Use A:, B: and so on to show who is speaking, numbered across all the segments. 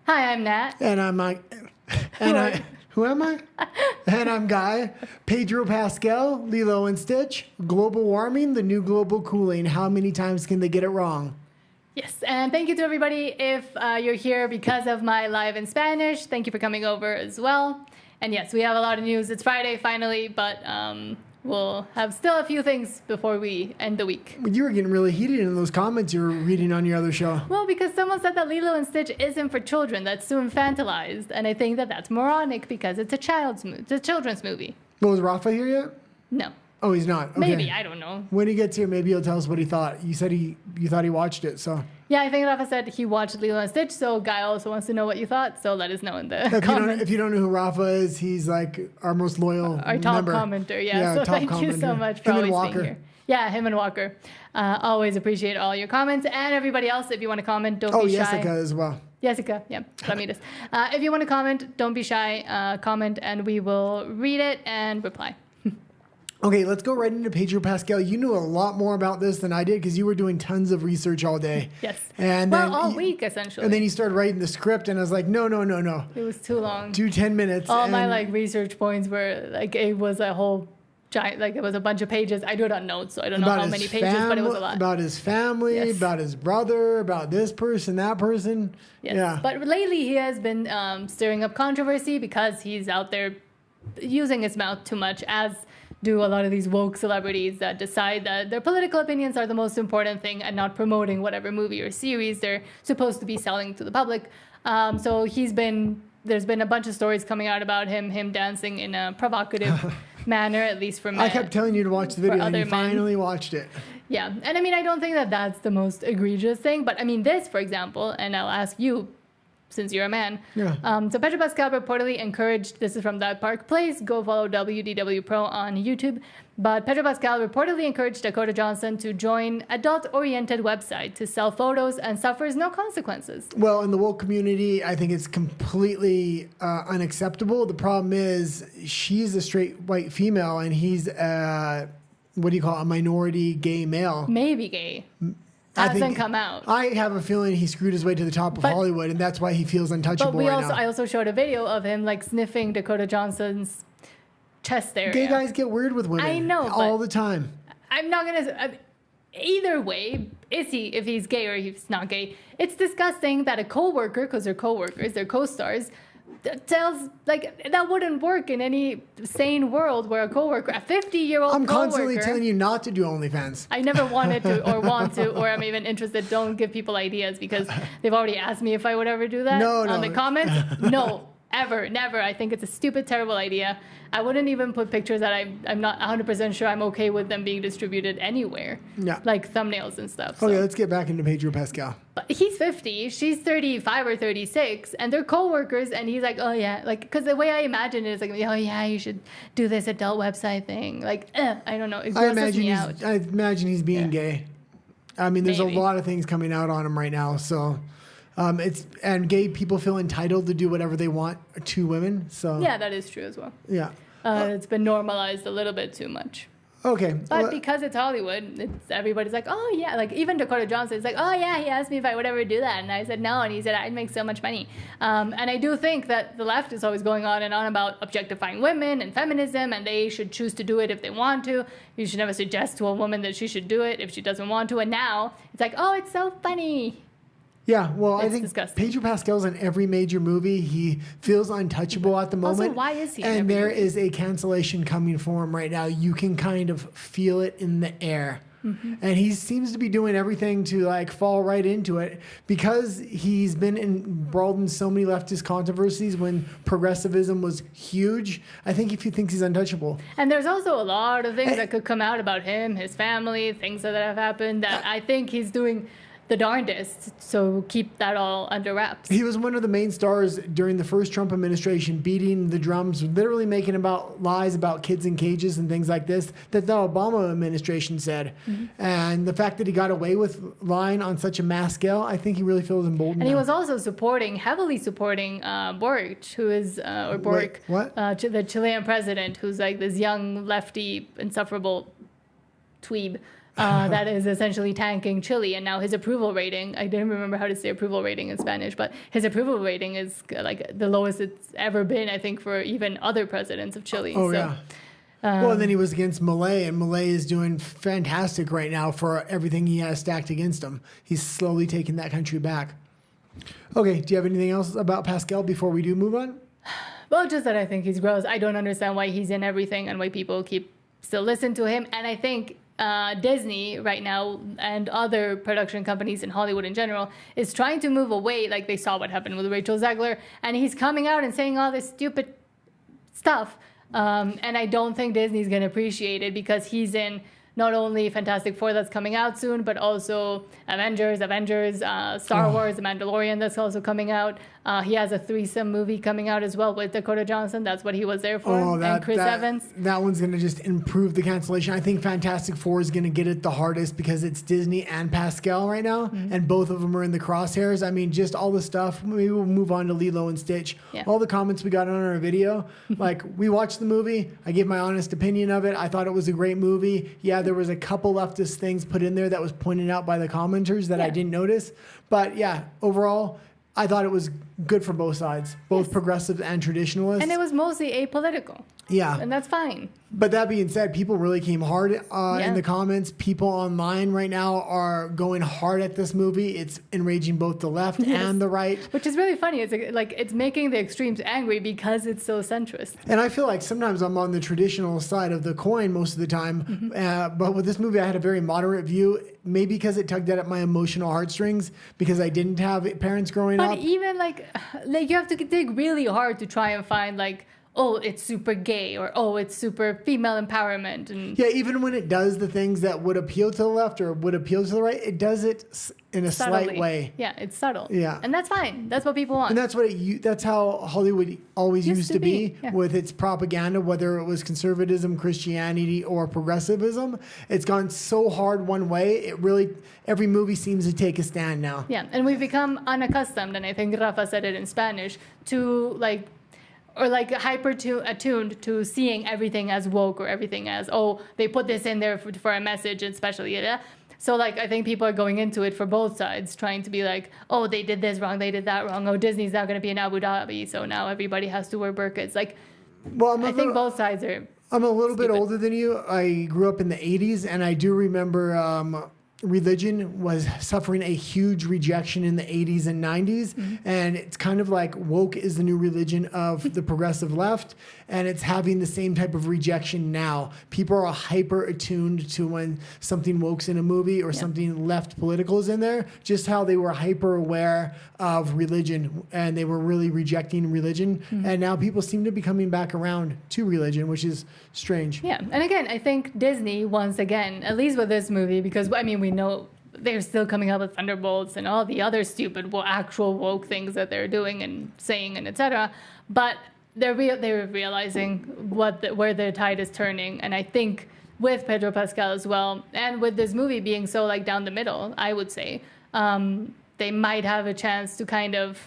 A: Hi, I'm Nat.
B: And I'm Mike. Who am I? And I'm Guy. Pedro, Pascal, Lilo and Stitch. Global warming, the new global cooling. How many times can they get it wrong?
A: Yes, and thank you to everybody. If you're here because of my live in Spanish, thank you for coming over as well. And yes, we have a lot of news. It's Friday finally, but we'll have still a few things before we end the week.
B: You were getting really heated in those comments you were reading on your other show.
A: Well, because someone said that Lilo and Stitch isn't for children, that's too infantilized, and I think that that's moronic because it's a children's movie.
B: Well, was Rafa here yet?
A: No.
B: Oh, he's not. Okay.
A: Maybe, I don't know.
B: When he gets here, maybe he'll tell us what he thought. You said you thought he watched it, so.
A: Yeah, I think Rafa said he watched Lilo and Stitch, so Guy also wants to know what you thought, so let us know in the comments.
B: If you don't know who Rafa is, he's like our most loyal
A: Our top
B: member.
A: commenter, yeah. So thank you so much for always being here. Yeah, him and Walker. Always appreciate all your comments. And everybody else, if you want to comment, don't be shy.
B: Jessica as well.
A: Jessica, yeah, Ramirez. If you want to comment, don't be shy. Comment, and we will read it and reply.
B: Okay, let's go right into Pedro Pascal. You knew a lot more about this than I did because you were doing tons of research all day.
A: Yes.
B: And
A: all week, essentially.
B: And then you started writing the script, and I was like, no.
A: It was too long.
B: Do 10 minutes.
A: All my research points were it was a whole giant, it was a bunch of pages. I do it on notes, so I don't know how many pages, but it was a lot.
B: About his family, about his brother, about this person, that person.
A: Yes.
B: Yeah.
A: But lately he has been stirring up controversy because he's out there using his mouth too much, as do a lot of these woke celebrities that decide that their political opinions are the most important thing and not promoting whatever movie or series they're supposed to be selling to the public. So there's been a bunch of stories coming out about him dancing in a provocative manner, at least for men.
B: I kept telling you to watch the video, and you finally watched it.
A: Yeah, and I mean, I don't think that that's the most egregious thing, but I mean, this, for example, and I'll ask you, since you're a man.
B: Yeah.
A: So Pedro Pascal reportedly encouraged, this is from That Park Place, go follow WDW Pro on YouTube, but Pedro Pascal reportedly encouraged Dakota Johnson to join adult-oriented website to sell photos and suffers no consequences.
B: Well, in the woke community, I think it's completely unacceptable. The problem is she's a straight white female and he's a minority gay male.
A: Maybe gay. Hasn't come out.
B: I have a feeling he screwed his way to the top of Hollywood, and that's why he feels untouchable now.
A: I also showed a video of him sniffing Dakota Johnson's chest area.
B: Gay guys get weird with women.
A: I know,
B: all the time.
A: I'm not gonna. Either way, if he's gay or he's not gay, it's disgusting that a coworker, because they're coworkers, they're co-stars, tells that wouldn't work in any sane world where a coworker, a 50-year-old
B: I'm
A: coworker,
B: constantly telling you not to do OnlyFans.
A: I never wanted to or want to, or I'm even interested. Don't give people ideas because they've already asked me if I would ever do that on the comments. No, ever, never. I think it's a stupid, terrible idea. I wouldn't even put pictures that I'm not 100% sure I'm okay with them being distributed anywhere. Yeah. Like thumbnails and stuff.
B: Okay, let's get back into Pedro Pascal.
A: But he's 50, she's 35 or 36, and they're co-workers, and he's like, oh yeah, because the way I imagine it is oh yeah, you should do this adult website thing. I don't know, it grosses me out.
B: I imagine he's being gay. I mean, there's a lot of things coming out on him right now, so... and gay people feel entitled to do whatever they want to women. So
A: yeah, that is true as well.
B: Yeah,
A: it's been normalized a little bit too much.
B: Okay,
A: but because it's Hollywood, everybody's like, oh yeah, even Dakota Johnson is like, oh yeah, he asked me if I would ever do that, and I said no, and he said I'd make so much money. And I do think that the left is always going on and on about objectifying women and feminism, and they should choose to do it if they want to. You should never suggest to a woman that she should do it if she doesn't want to. And now it's like, oh, it's so funny.
B: Yeah, well, I think
A: disgusting.
B: Pedro Pascal's in every major movie. He feels untouchable at the moment.
A: Also, why is he?
B: And there is a cancellation coming for him right now. You can kind of feel it in the air. Mm-hmm. And he seems to be doing everything to fall right into it because he's been embroiled in so many leftist controversies when progressivism was huge. I think if he thinks he's untouchable.
A: And there's also a lot of things that could come out about him, his family, things that have happened that I think he's doing the darndest, so keep that all under wraps.
B: He was one of the main stars during the first Trump administration, beating the drums, literally making lies about kids in cages and things like this that the Obama administration said. Mm-hmm. And the fact that he got away with lying on such a mass scale, I think he really feels emboldened.
A: And he was also heavily supporting Boric, who is, or Boric, the Chilean president, who's this young lefty, insufferable tweeb. that is essentially tanking Chile. And now his approval rating, I didn't remember how to say approval rating in Spanish, but his approval rating is like the lowest it's ever been, I think, for even other presidents of Chile.
B: Oh, yeah. Well, and then he was against Milei, and Milei is doing fantastic right now for everything he has stacked against him. He's slowly taking that country back. Okay, do you have anything else about Pascal before we do move on?
A: Well, just that I think he's gross. I don't understand why he's in everything and why people keep still listen to him. And I think Disney right now and other production companies in Hollywood in general is trying to move away. Like they saw what happened with Rachel Zegler, and he's coming out and saying all this stupid stuff. And I don't think Disney's going to appreciate it because he's in not only Fantastic Four that's coming out soon, but also Avengers, Star Wars, The Mandalorian that's also coming out. He has a threesome movie coming out as well with Dakota Johnson. That's what he was there for. And Chris Evans.
B: That one's going to just improve the cancellation. I think Fantastic Four is going to get it the hardest because it's Disney and Pascal right now, and both of them are in the crosshairs. I mean, just all the stuff. Maybe we'll move on to Lilo and Stitch.
A: Yeah.
B: All the comments we got on our video, like we watched the movie. I gave my honest opinion of it. I thought it was a great movie. Yeah, there was a couple leftist things put in there that was pointed out by the commenters that I didn't notice. But yeah, overall, I thought it was good for both sides, both progressive and traditionalists.
A: And it was mostly apolitical.
B: Yeah.
A: And that's fine.
B: But that being said, people really came hard in the comments. People online right now are going hard at this movie. It's enraging both the left and the right.
A: Which is really funny. It's like it's making the extremes angry because it's so centrist.
B: And I feel like sometimes I'm on the traditional side of the coin most of the time. But with this movie, I had a very moderate view. Maybe because it tugged at my emotional heartstrings because I didn't have parents growing up.
A: But even like you have to dig really hard to try and find like, oh, it's super gay, or oh, it's super female empowerment. And
B: yeah, even when it does the things that would appeal to the left or would appeal to the right, it does it in a slight way.
A: Yeah, it's subtle.
B: Yeah.
A: And that's fine. That's what people want.
B: And that's that's how Hollywood always used to be
A: yeah.
B: with its propaganda, whether it was conservatism, Christianity, or progressivism. It's gone so hard one way. It really, every movie seems to take a stand now.
A: Yeah, and we've become unaccustomed, and I think Rafa said it in Spanish, to like hyper attuned to seeing everything as woke or everything as, oh, they put this in there for a message, especially. So like I think people are going into it for both sides, trying to be like, oh, they did this wrong, they did that wrong. Oh, Disney's now going to be in Abu Dhabi, so now everybody has to wear burqas. Like, well, I think both sides are.
B: I'm a little bit older than you. I grew up in the 80s, and I do remember religion was suffering a huge rejection in the 80s and 90s. And it's kind of like woke is the new religion of the progressive left. And it's having the same type of rejection now. People are hyper attuned to when something woke's in a movie or something left political is in there, just how they were hyper aware of religion and they were really rejecting religion. And now people seem to be coming back around to religion, which is strange.
A: Yeah. And again, I think Disney, once again, at least with this movie, because I mean, we know they're still coming up with Thunderbolts and all the other stupid actual woke things that they're doing and saying and etc. But they're realizing where their tide is turning, and I think with Pedro Pascal as well, and with this movie being so like down the middle, I would say they might have a chance to kind of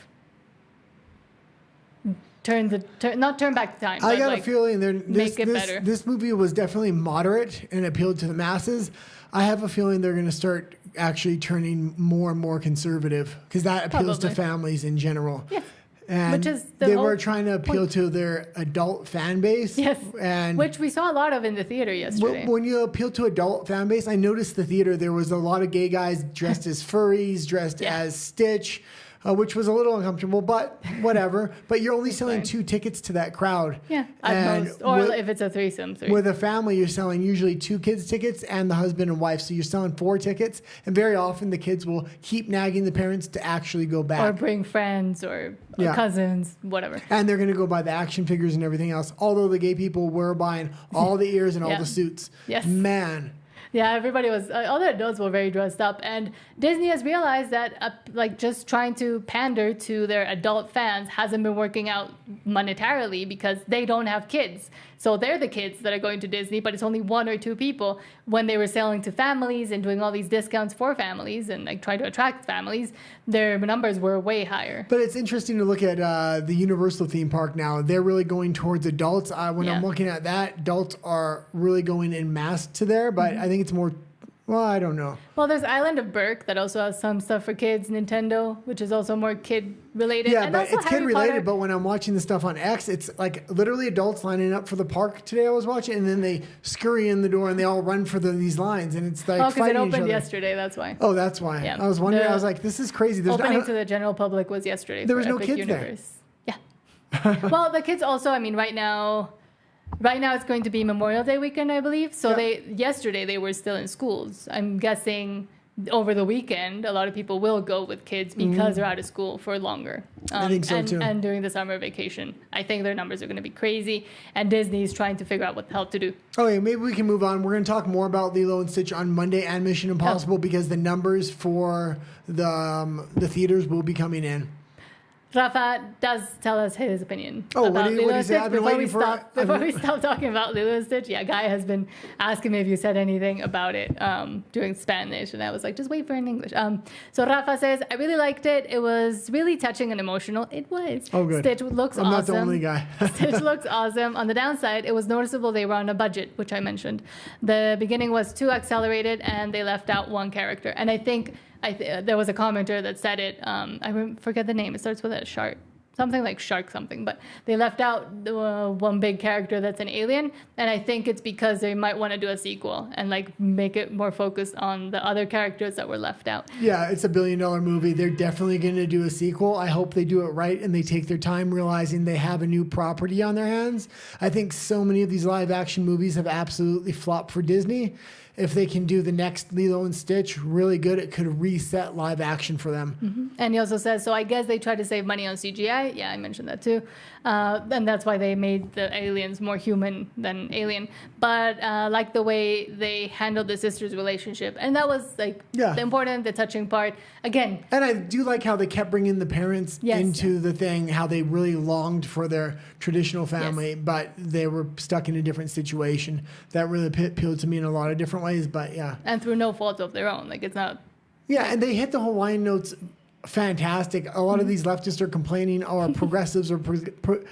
A: not turn back the time.
B: I got a feeling
A: make it better.
B: This movie was definitely moderate and appealed to the masses. I have a feeling they're going to start actually turning more and more conservative because that appeals to families in general. Yeah. And
A: which is
B: they were trying to appeal to their adult fan base.
A: Yes.
B: And
A: which we saw a lot of in the theater yesterday.
B: When you appeal to adult fan base, I noticed the theater, there was a lot of gay guys dressed as furries, dressed as Stitch, which was a little uncomfortable, but whatever. But you're only selling 2 tickets to that crowd.
A: Yeah, at most. Or if it's a threesome. 3.
B: With a family, you're selling usually 2 kids' tickets and the husband and wife. So you're selling 4 tickets. And very often the kids will keep nagging the parents to actually go back.
A: Or bring friends or cousins, whatever.
B: And they're going to go buy the action figures and everything else. Although the gay people were buying all the ears and all the suits.
A: Yes.
B: Man.
A: Yeah, everybody was, all the adults were very dressed up. And Disney has realized that just trying to pander to their adult fans hasn't been working out monetarily because they don't have kids. So they're the kids that are going to Disney, but it's only 1 or 2 people. When they were selling to families and doing all these discounts for families and like trying to attract families, their numbers were way higher.
B: But it's interesting to look at the Universal theme park now. They're really going towards adults. When I'm looking at that, adults are really going en masse to there, but I think it's more Well, I don't know.
A: Well, there's Island of Berk that also has some stuff for kids, Nintendo, which is also more kid related.
B: Yeah,
A: and
B: but
A: also
B: it's
A: Harry
B: kid related.
A: Potter.
B: But when I'm watching the stuff on X, it's like literally adults lining up for the park today. I was watching, and then they scurry in the door and they all run for these lines, and it's like
A: because it
B: fighting each
A: opened
B: other.
A: yesterday. That's why.
B: Oh, that's why.
A: Yeah.
B: I was wondering. I was like, this is crazy. There's
A: Opening
B: not,
A: to the general public was yesterday.
B: There
A: for
B: was no
A: Epic
B: kids there.
A: Universe. Yeah. Well, the kids also. I mean, right now it's going to be Memorial Day weekend, I believe. So yesterday they were still in schools. I'm guessing over the weekend a lot of people will go with kids because they're out of school for longer.
B: I think so too.
A: And during the summer vacation, I think their numbers are going to be crazy. And Disney's trying to figure out what the hell to do.
B: Okay, maybe we can move on. We're going to talk more about Lilo and Stitch on Monday and Mission Impossible because the numbers for the theaters will be coming in.
A: Rafa does tell us his opinion
B: Oh,
A: about
B: what do
A: Lilo
B: you
A: and
B: say?
A: Stitch
B: I've been
A: before
B: waiting for...
A: before we stop talking about Lilo and Stitch. Yeah, Guy has been asking me if you said anything about it doing Spanish, and I was like, just wait for it in English. So Rafa says, I really liked it. It was really touching and emotional. It was.
B: Oh, good.
A: Stitch looks
B: I'm
A: awesome.
B: not the only guy.
A: Stitch looks awesome. On the downside, it was noticeable they were on a budget, which I mentioned. The beginning was too accelerated, and they left out one character. And I think there was a commenter that said it. I forget the name. It starts with a shark. Something like shark something, but they left out one big character that's an alien, and I think it's because they might want to do a sequel and like make it more focused on the other characters that were left out.
B: Yeah, it's $1 billion movie. They're definitely going to do a sequel. I hope they do it right and they take their time realizing they have a new property on their hands. I think so many of these live action movies have absolutely flopped for Disney. If they can do the next Lilo and Stitch really good, it could reset live action for them.
A: Mm-hmm. And he also says, so I guess they tried to save money on CGI. Yeah, I mentioned that too. And that's why they made the aliens more human than alien. But like the way they handled the sisters' relationship. And that was like the important, the touching part. Again.
B: And I do like how they kept bringing the parents into the thing, how they really longed for their traditional family, but they were stuck in a different situation. That really appealed to me in a lot of different ways, but yeah.
A: And through no fault of their own. Like, it's not...
B: Yeah, and they hit the Hawaiian notes fantastic. A lot of these leftists are complaining, or progressives are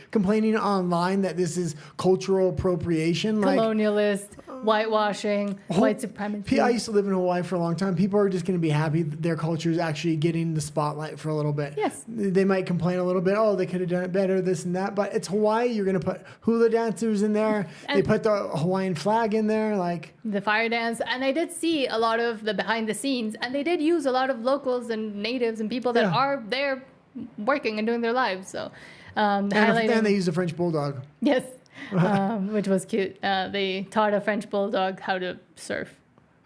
B: complaining online that this is cultural appropriation.
A: Colonialist, whitewashing, white supremacy.
B: I used to live in Hawaii for a long time. People are just going to be happy that their culture is actually getting the spotlight for a little bit.
A: Yes.
B: They might complain a little bit, oh, they could have done it better, this and that. But it's Hawaii. You're going to put hula dancers in there. They put the Hawaiian flag in there. Like
A: the fire dance. And I did see a lot of the behind the scenes. And they did use a lot of locals and natives and people that are there working and doing their lives. So,
B: and they used a French bulldog.
A: Yes. Which was cute. They taught a French bulldog how to surf.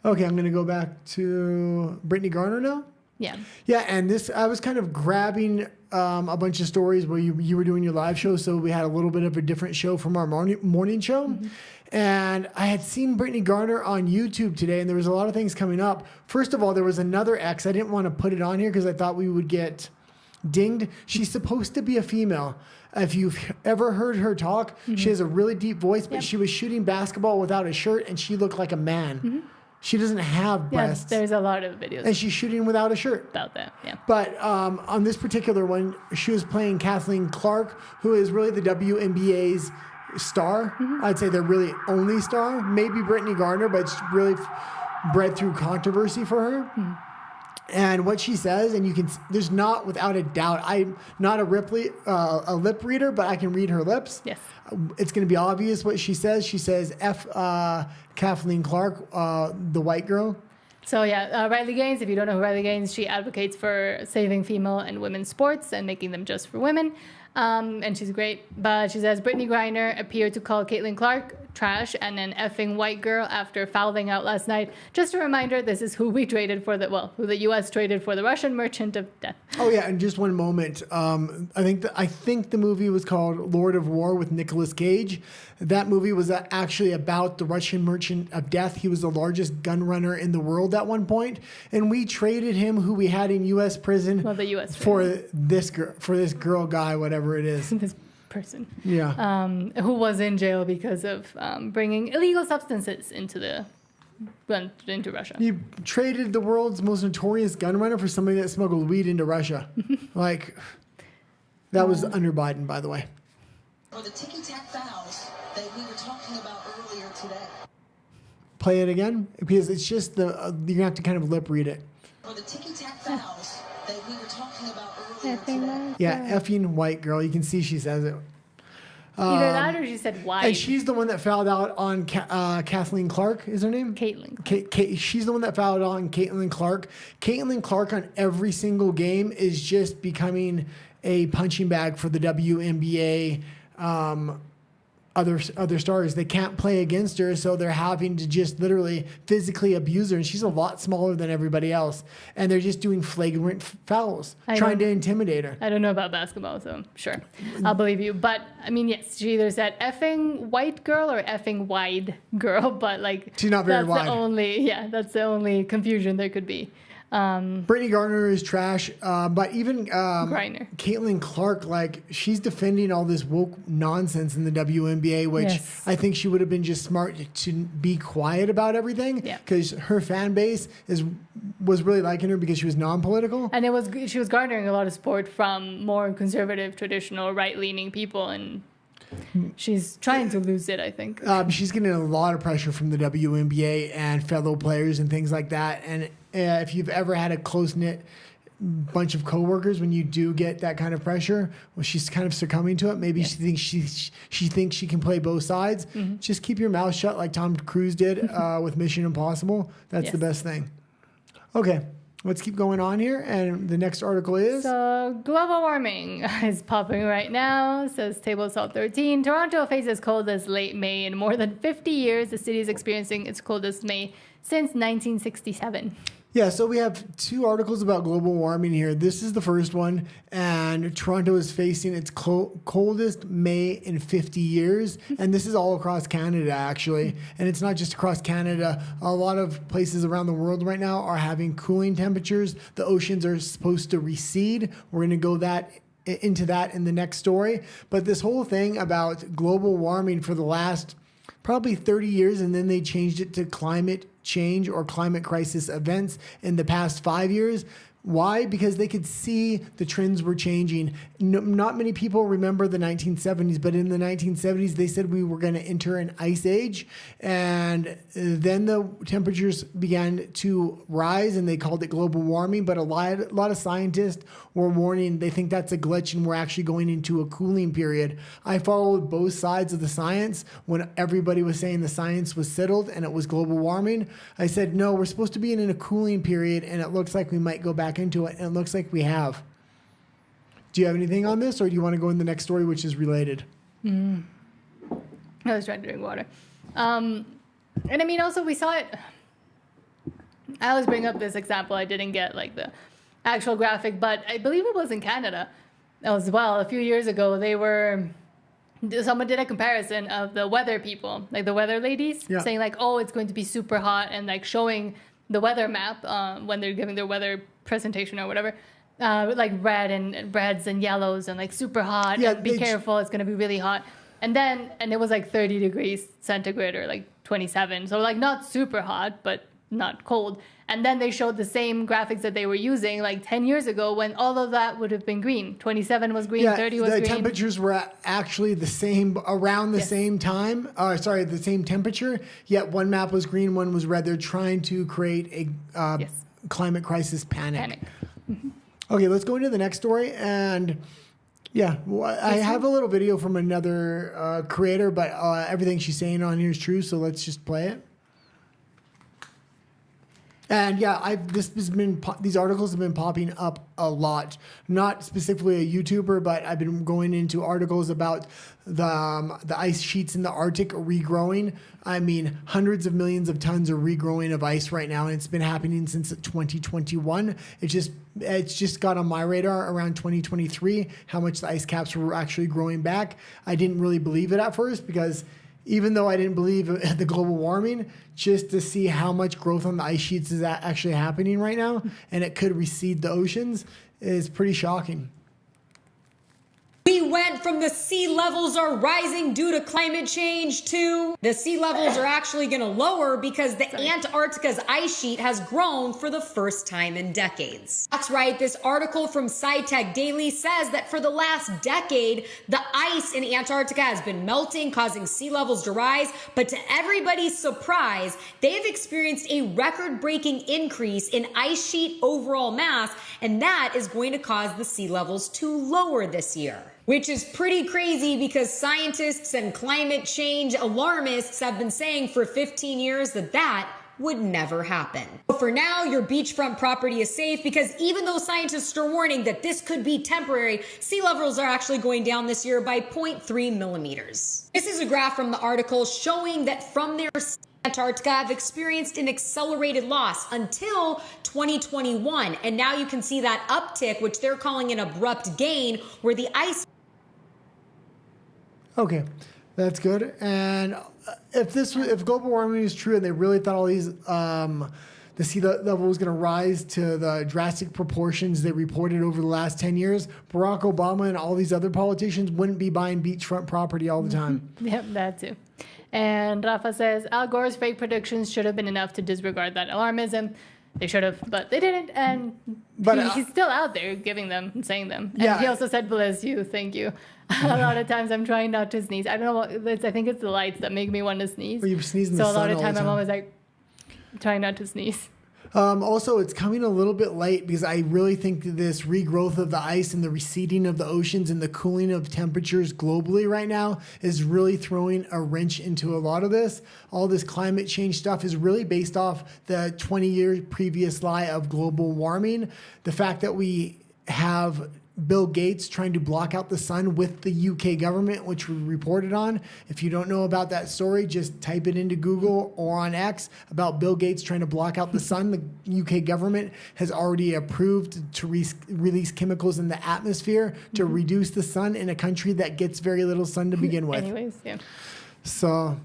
B: Okay, I'm going to go back to Brittany Garner now.
A: Yeah.
B: Yeah, and I was kind of grabbing a bunch of stories where you were doing your live show, so we had a little bit of a different show from our morning show. Mm-hmm. And I had seen Brittany Garner on YouTube today, and there was a lot of things coming up. First of all, there was another ex. I didn't want to put it on here because I thought we would get dinged. She's supposed to be a female. If you've ever heard her talk, she has a really deep voice, but she was shooting basketball without a shirt, and she looked like a man. Mm-hmm. She doesn't have breasts.
A: Yes, there's a lot of videos.
B: And she's shooting without a shirt.
A: About that, yeah.
B: But on this particular one, she was playing Kathleen Clark, who is really the WNBA's star. Mm-hmm. I'd say they're really only star. Maybe Brittany Garner, but it's really bred through controversy for her. Mm-hmm. And what she says, and there's not without a doubt, I'm not a lip reader, but I can read her lips.
A: Yes.
B: It's going to be obvious what she says. She says, F Kathleen Clark, the white girl.
A: So Riley Gaines, if you don't know who Riley Gaines, she advocates for saving female and women's sports and making them just for women. And she's great. But she says, Brittany Griner appeared to call Caitlin Clark trash and an effing white girl after fouling out last night. Just a reminder, this is who we traded for who the U.S. traded for the Russian merchant of death.
B: Oh yeah, and just one moment. I think the movie was called Lord of War with Nicolas Cage. That movie was actually about the Russian merchant of death. He was the largest gun runner in the world at one point, and we traded him, who we had in U.S. prison,
A: the U.S.
B: for this girl guy, whatever it is.
A: This person.
B: Yeah.
A: Who was in jail because of bringing illegal substances into Russia.
B: You traded the world's most notorious gun runner for somebody that smuggled weed into Russia. That was under Biden, by the way.
C: Or the ticky-tack fouls that we were talking about earlier today.
B: play it again because it's just you're gonna have to kind of lip read it.
C: Or the ticky-tack fouls that we were talking about earlier
A: Effing
C: today.
A: white
B: Yeah,
A: girl.
B: effing white girl. You can see she says it.
A: Either that or she said white.
B: And she's the one that fouled out on Kathleen Clark, is her name?
A: Caitlin.
B: She's the one that fouled on Caitlin Clark. Caitlin Clark on every single game is just becoming a punching bag for the WNBA other stars. They can't play against her, so they're having to just literally physically abuse her. And she's a lot smaller than everybody else. And they're just doing flagrant fouls, trying to intimidate her.
A: I don't know about basketball, so sure, I'll believe you. But I mean, yes, she either said effing white girl or effing wide girl, but like
B: She's not very wide.
A: That's the only confusion there could be.
B: Brittany Garner is trash, but even
A: Griner.
B: Caitlin Clark, like she's defending all this woke nonsense in the WNBA, which
A: Yes.
B: I think she would have been just smart to be quiet about everything
A: Yeah.
B: because her fan base was really liking her because she was non-political.
A: And she was garnering a lot of support from more conservative, traditional, right-leaning people, and she's trying to lose it, I think.
B: She's getting a lot of pressure from the WNBA and fellow players and things like that. And if you've ever had a close-knit bunch of coworkers, when you do get that kind of pressure, well, she's kind of succumbing to it. Maybe she thinks she can play both sides. Just keep your mouth shut like Tom Cruise did with Mission Impossible. That's the best thing. Okay. Let's keep going on here. And the next article is...
A: So, global warming is popping right now, says Table Salt 13. Toronto faces coldest late May in more than 50 years. The city is experiencing its coldest May since 1967.
B: Yeah, so we have two articles about global warming here. This is the first one, and Toronto is facing its coldest May in 50 years. And this is all across Canada, actually. And it's not just across Canada. A lot of places around the world right now are having cooling temperatures. The oceans are supposed to recede. We're going to go into that in the next story. But this whole thing about global warming for the last probably 30 years, and then they changed it to climate change or climate crisis events in the past 5 years. Why? Because they could see the trends were changing. Not many people remember the 1970s, but in the 1970s, they said we were going to enter an ice age. And then the temperatures began to rise, and they called it global warming. But a lot of scientists were warning they think that's a glitch, and we're actually going into a cooling period. I followed both sides of the science. When everybody was saying the science was settled and it was global warming, I said, no, we're supposed to be in a cooling period, and it looks like we might go back into it, and it looks like we have. Do you have anything on this, or do you want to go in the next story, which is related?
A: I was trying to drink water. And I mean, also we saw it. I always bring up this example. I didn't get like the actual graphic, but I believe it was in Canada as well. A few years ago, someone did a comparison of the weather people, like the weather ladies, saying like, oh, it's going to be super hot, and like showing the weather map when they're giving their weather presentation or whatever, like reds and yellows and like super hot.
B: Yeah,
A: and be careful, it's going to be really hot. And it was like 30 degrees centigrade or like 27. So like not super hot, but not cold. And then they showed the same graphics that they were using like 10 years ago when all of that would have been green. 27 was green, 30 was green.
B: The temperatures were actually the same, around the same time. The same temperature. Yet one map was green, one was red. They're trying to create a climate crisis panic.
A: Mm-hmm.
B: Okay, let's go into the next story. And yeah, I have a little video from another creator, but everything she's saying on here is true. So let's just play it. And yeah, these articles have been popping up a lot. Not specifically a YouTuber, but I've been going into articles about the ice sheets in the Arctic regrowing. I mean, hundreds of millions of tons are regrowing of ice right now, and it's been happening since 2021. It's just got on my radar around 2023 how much the ice caps were actually growing back. I didn't really believe it at first because even though I didn't believe the global warming, just to see how much growth on the ice sheets is actually happening right now, and it could recede the oceans, is pretty shocking.
D: We went from the sea levels are rising due to climate change to the sea levels are actually going to lower because the Antarctica's ice sheet has grown for the first time in decades. That's right. This article from SciTech Daily says that for the last decade, the ice in Antarctica has been melting, causing sea levels to rise. But to everybody's surprise, they've experienced a record-breaking increase in ice sheet overall mass, and that is going to cause the sea levels to lower this year. Which is pretty crazy because scientists and climate change alarmists have been saying for 15 years that that would never happen. But for now, your beachfront property is safe because even though scientists are warning that this could be temporary, sea levels are actually going down this year by 0.3 millimeters. This is a graph from the article showing that from their Antarctica have experienced an accelerated loss until 2021. And now you can see that uptick, which they're calling an abrupt gain, where the ice.
B: Okay, that's good. And if global warming is true and they really thought all these the sea level was going to rise to the drastic proportions they reported over the last 10 years, Barack Obama and all these other politicians wouldn't be buying beachfront property all the time.
A: Yep, that too. And Rafa says, Al Gore's fake predictions should have been enough to disregard that alarmism. They should have, but they didn't. And he's still out there giving them and saying them. And
B: Yeah.
A: he also said, bless you, thank you. A lot of times I'm trying not to sneeze. I don't know what, I think it's the lights that make me want to sneeze.
B: Or you sneeze in the
A: so a lot
B: sun
A: of
B: all
A: time
B: the
A: I'm
B: time.
A: always like trying not to sneeze.
B: Also, it's coming a little bit late because I really think that this regrowth of the ice and the receding of the oceans and the cooling of temperatures globally right now is really throwing a wrench into a lot of this. All this climate change stuff is really based off the 20-year previous lie of global warming. The fact that we have Bill Gates trying to block out the sun with the UK government, which we reported on. If you don't know about that story, just type it into Google or on X about Bill Gates trying to block out the sun. The UK government has already approved to release chemicals in the atmosphere to reduce the sun in a country that gets very little sun to begin with.
A: Anyways, yeah.
B: So,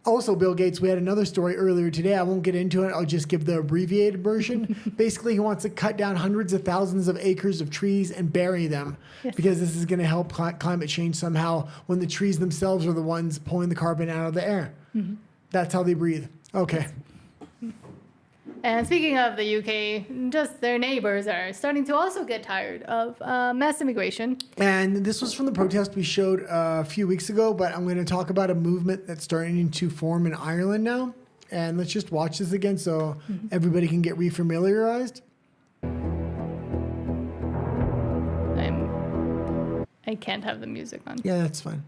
B: also, Bill Gates, we had another story earlier today. I won't get into it. I'll just give the abbreviated version. Basically, he wants to cut down hundreds of thousands of acres of trees and bury them because this is going to help climate change somehow when the trees themselves are the ones pulling the carbon out of the air. Mm-hmm. That's how they breathe. Okay.
A: And speaking of the UK, just their neighbors are starting to also get tired of mass immigration.
B: And this was from the protest we showed a few weeks ago, but I'm going to talk about a movement that's starting to form in Ireland now. And let's just watch this again so everybody can get refamiliarized.
A: I can't have the music on.
B: Yeah, that's fine.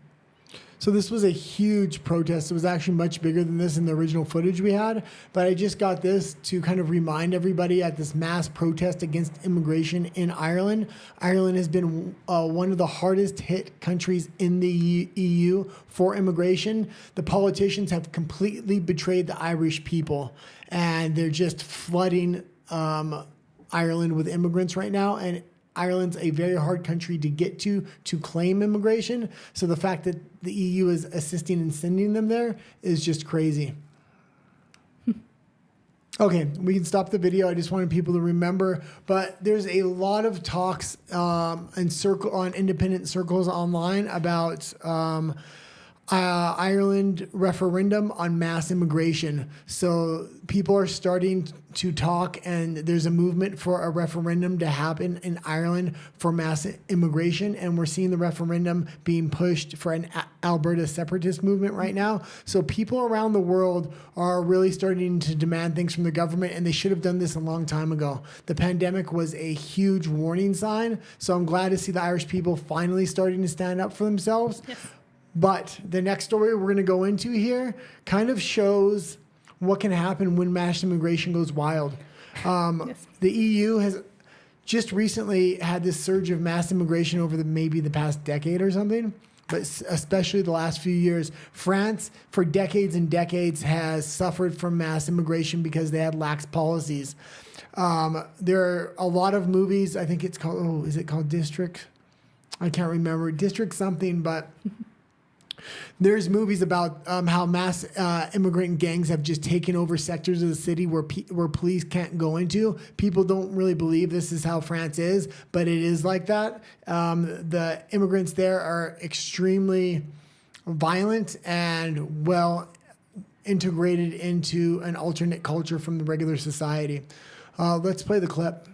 B: So this was a huge protest. It was actually much bigger than this in the original footage we had. But I just got this to kind of remind everybody at this mass protest against immigration in Ireland. Ireland has been one of the hardest hit countries in the EU for immigration. The politicians have completely betrayed the Irish people. And they're just flooding Ireland with immigrants right now. And Ireland's a very hard country to get to claim immigration. So the fact that the EU is assisting and sending them there is just crazy. Okay, we can stop the video. I just wanted people to remember. But there's a lot of talks on independent circles online about Ireland referendum on mass immigration. So people are starting to talk, and there's a movement for a referendum to happen in Ireland for mass immigration. And we're seeing the referendum being pushed for an Alberta separatist movement right now. So people around the world are really starting to demand things from the government, and they should have done this a long time ago. The pandemic was a huge warning sign. So I'm glad to see the Irish people finally starting to stand up for themselves.
A: Yes.
B: But the next story we're going to go into here kind of shows what can happen when mass immigration goes wild.
A: Yes.
B: The EU has just recently had this surge of mass immigration over maybe the past decade or something, but especially the last few years. France, for decades and decades, has suffered from mass immigration because they had lax policies. There are a lot of movies. I think it's called, is it called District? I can't remember. District something, but There's movies about how mass immigrant gangs have just taken over sectors of the city where police can't go into. People don't really believe this is how France is, but it is like that. The immigrants there are extremely violent and well integrated into an alternate culture from the regular society. Let's play the clip.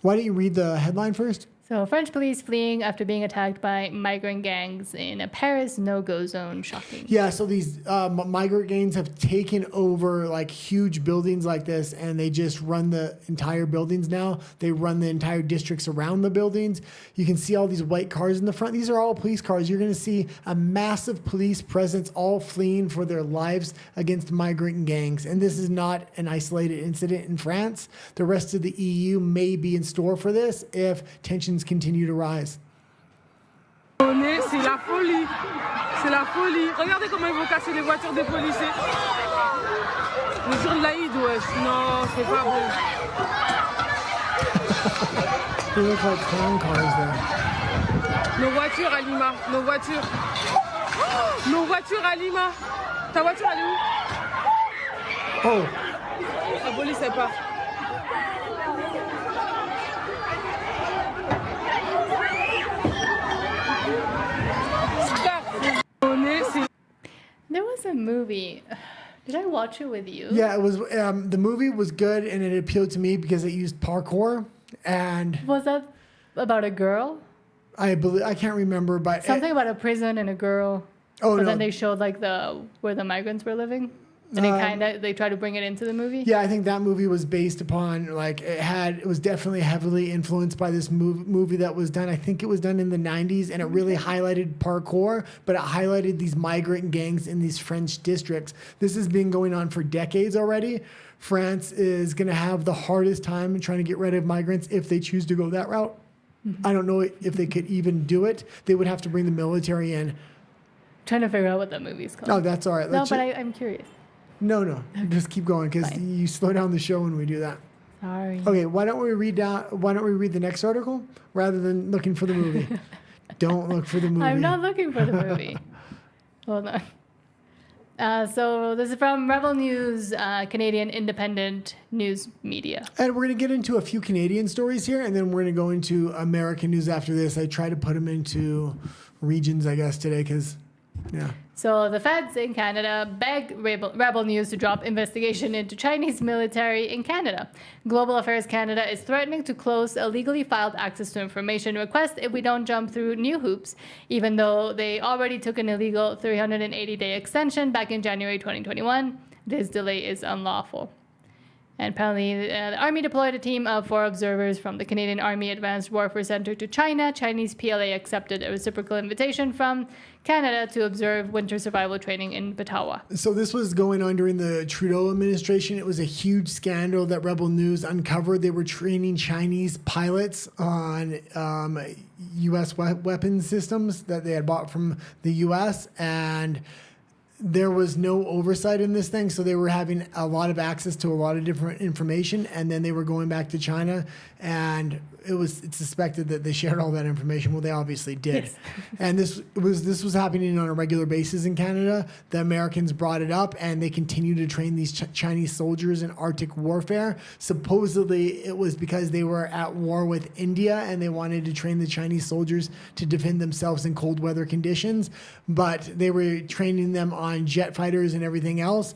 B: Why don't you read the headline first?
A: So, French police fleeing after being attacked by migrant gangs in a Paris no-go zone. Shocking.
B: Yeah, so these migrant gangs have taken over like huge buildings like this, and they just run the entire buildings now. They run the entire districts around the buildings. You can see all these white cars in the front. These are all police cars. You're going to see a massive police presence, all fleeing for their lives against migrant gangs. And this is not an isolated incident in France. The rest of the EU may be in store for this if tensions continue to rise.
E: C'est la folie. C'est la folie. Regardez comment ils vont casser les voitures des policiers. Le jour de l'Aïd, wesh. Non, c'est pas bon.
B: They look like clown cars there.
E: Nos voitures à Lima. Nos voitures. Oh, nos voitures à Lima. Ta voiture, elle est où?
B: Oh,
E: La police, elle part.
A: There was a movie. Did I watch it with you?
B: yeah, it was. The movie was good, and it appealed to me because it used parkour, and
A: Was that about a girl?
B: I believe I can't remember, but
A: Something about a prison and a girl.
B: Oh,
A: But
B: no.
A: then they showed like where the migrants were living. And they try to bring it into the movie.
B: Yeah, I think that movie was based upon it was definitely heavily influenced by this movie that was done. I think it was done in the 90s, and it really highlighted parkour, but it highlighted these migrant gangs in these French districts. This has been going on for decades already. France is going to have the hardest time trying to get rid of migrants if they choose to go that route. I don't know if they could even do it. They would have to bring the military in.
A: Trying to figure out what that movie's called.
B: Oh, that's all right.
A: No, but I'm curious.
B: No. Just keep going because
A: Fine.
B: you slow down the show when we do that.
A: Sorry.
B: Okay, why don't we read the next article rather than looking for the movie? Don't look for the movie.
A: I'm not looking for the movie. Hold on. So this is from Rebel News, Canadian independent news media.
B: And we're going to get into a few Canadian stories here, and then we're going to go into American news after this. I try to put them into regions, I guess, today because, yeah.
A: So the feds in Canada beg Rebel News to drop investigation into Chinese military in Canada. Global Affairs Canada is threatening to close a legally filed access to information request if we don't jump through new hoops, even though they already took an illegal 380-day extension back in January 2021. This delay is unlawful. And apparently, the Army deployed a team of 4 observers from the Canadian Army Advanced Warfare Center to China. Chinese PLA accepted a reciprocal invitation from Canada to observe winter survival training in Ottawa.
B: So this was going on during the Trudeau administration. It was a huge scandal that Rebel News uncovered. They were training Chinese pilots on U.S. weapons systems that they had bought from the U.S., and there was no oversight in this thing, so they were having a lot of access to a lot of different information, and then they were going back to China, and it's suspected that they shared all that information. Well, they obviously did.
A: Yes.
B: And this was happening on a regular basis in Canada. The Americans brought it up, and they continue to train these Chinese soldiers in Arctic warfare. Supposedly, it was because they were at war with India, and they wanted to train the Chinese soldiers to defend themselves in cold weather conditions, but they were training them on jet fighters and everything else.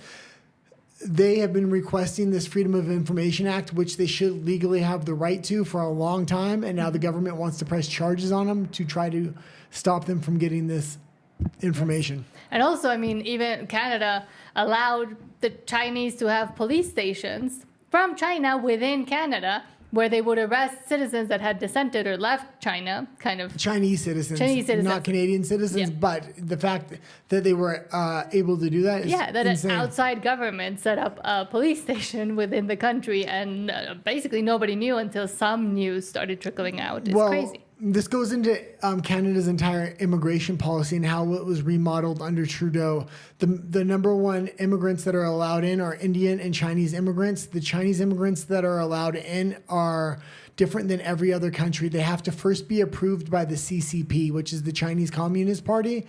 B: They have been requesting this Freedom of Information Act, which they should legally have the right to for a long time. And now the government wants to press charges on them to try to stop them from getting this information.
A: And also, I mean, even Canada allowed the Chinese to have police stations from China within Canada where they would arrest citizens that had dissented or left China, kind of.
B: Chinese citizens, not Canadian citizens,
A: Yeah.
B: but the fact that they were able to do that is insane.
A: An outside government set up a police station within the country, and basically nobody knew until some news started trickling out. It's crazy.
B: this goes into Canada's entire immigration policy and how it was remodeled under Trudeau. The number one immigrants that are allowed in are Indian and Chinese immigrants. The Chinese immigrants that are allowed in are different than every other country. They have to first be approved by the CCP, which is the Chinese Communist Party,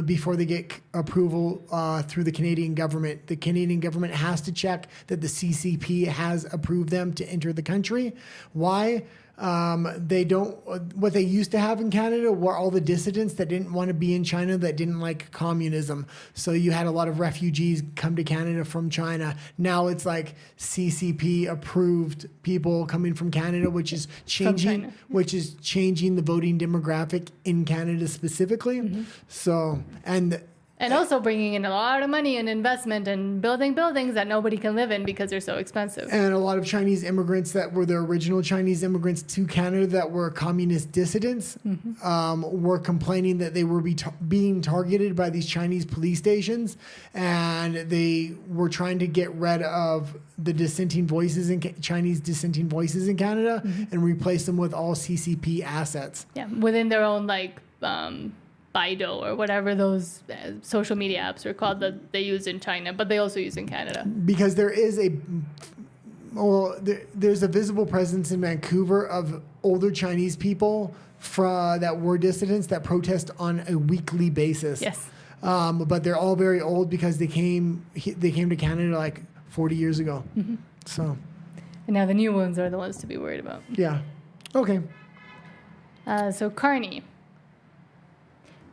B: before they get approval through the Canadian government. The Canadian government has to check that the CCP has approved them to enter the country. Why? They don't, what they used to have in Canada were all the dissidents that didn't want to be in China, that didn't like communism. So you had a lot of refugees come to Canada from China. Now it's like CCP approved people coming from Canada, which is changing the voting demographic in Canada specifically. So,
A: And also bringing in a lot of money and investment and building buildings that nobody can live in because they're so expensive.
B: And a lot of Chinese immigrants that were the original Chinese immigrants to Canada that were communist dissidents were complaining that they were being targeted by these Chinese police stations, and they were trying to get rid of the dissenting voices in Chinese dissenting voices in Canada and replace them with all CCP assets.
A: Yeah, within their own Baidu or whatever those social media apps are called that they use in China, but they also use in Canada.
B: Because there's a visible presence in Vancouver of older Chinese people that were dissidents that protest on a weekly basis.
A: Yes.
B: But they're all very old because they came to Canada like 40 years ago. So.
A: And now the new ones are the ones to be worried about.
B: Yeah. Okay.
A: So Carney.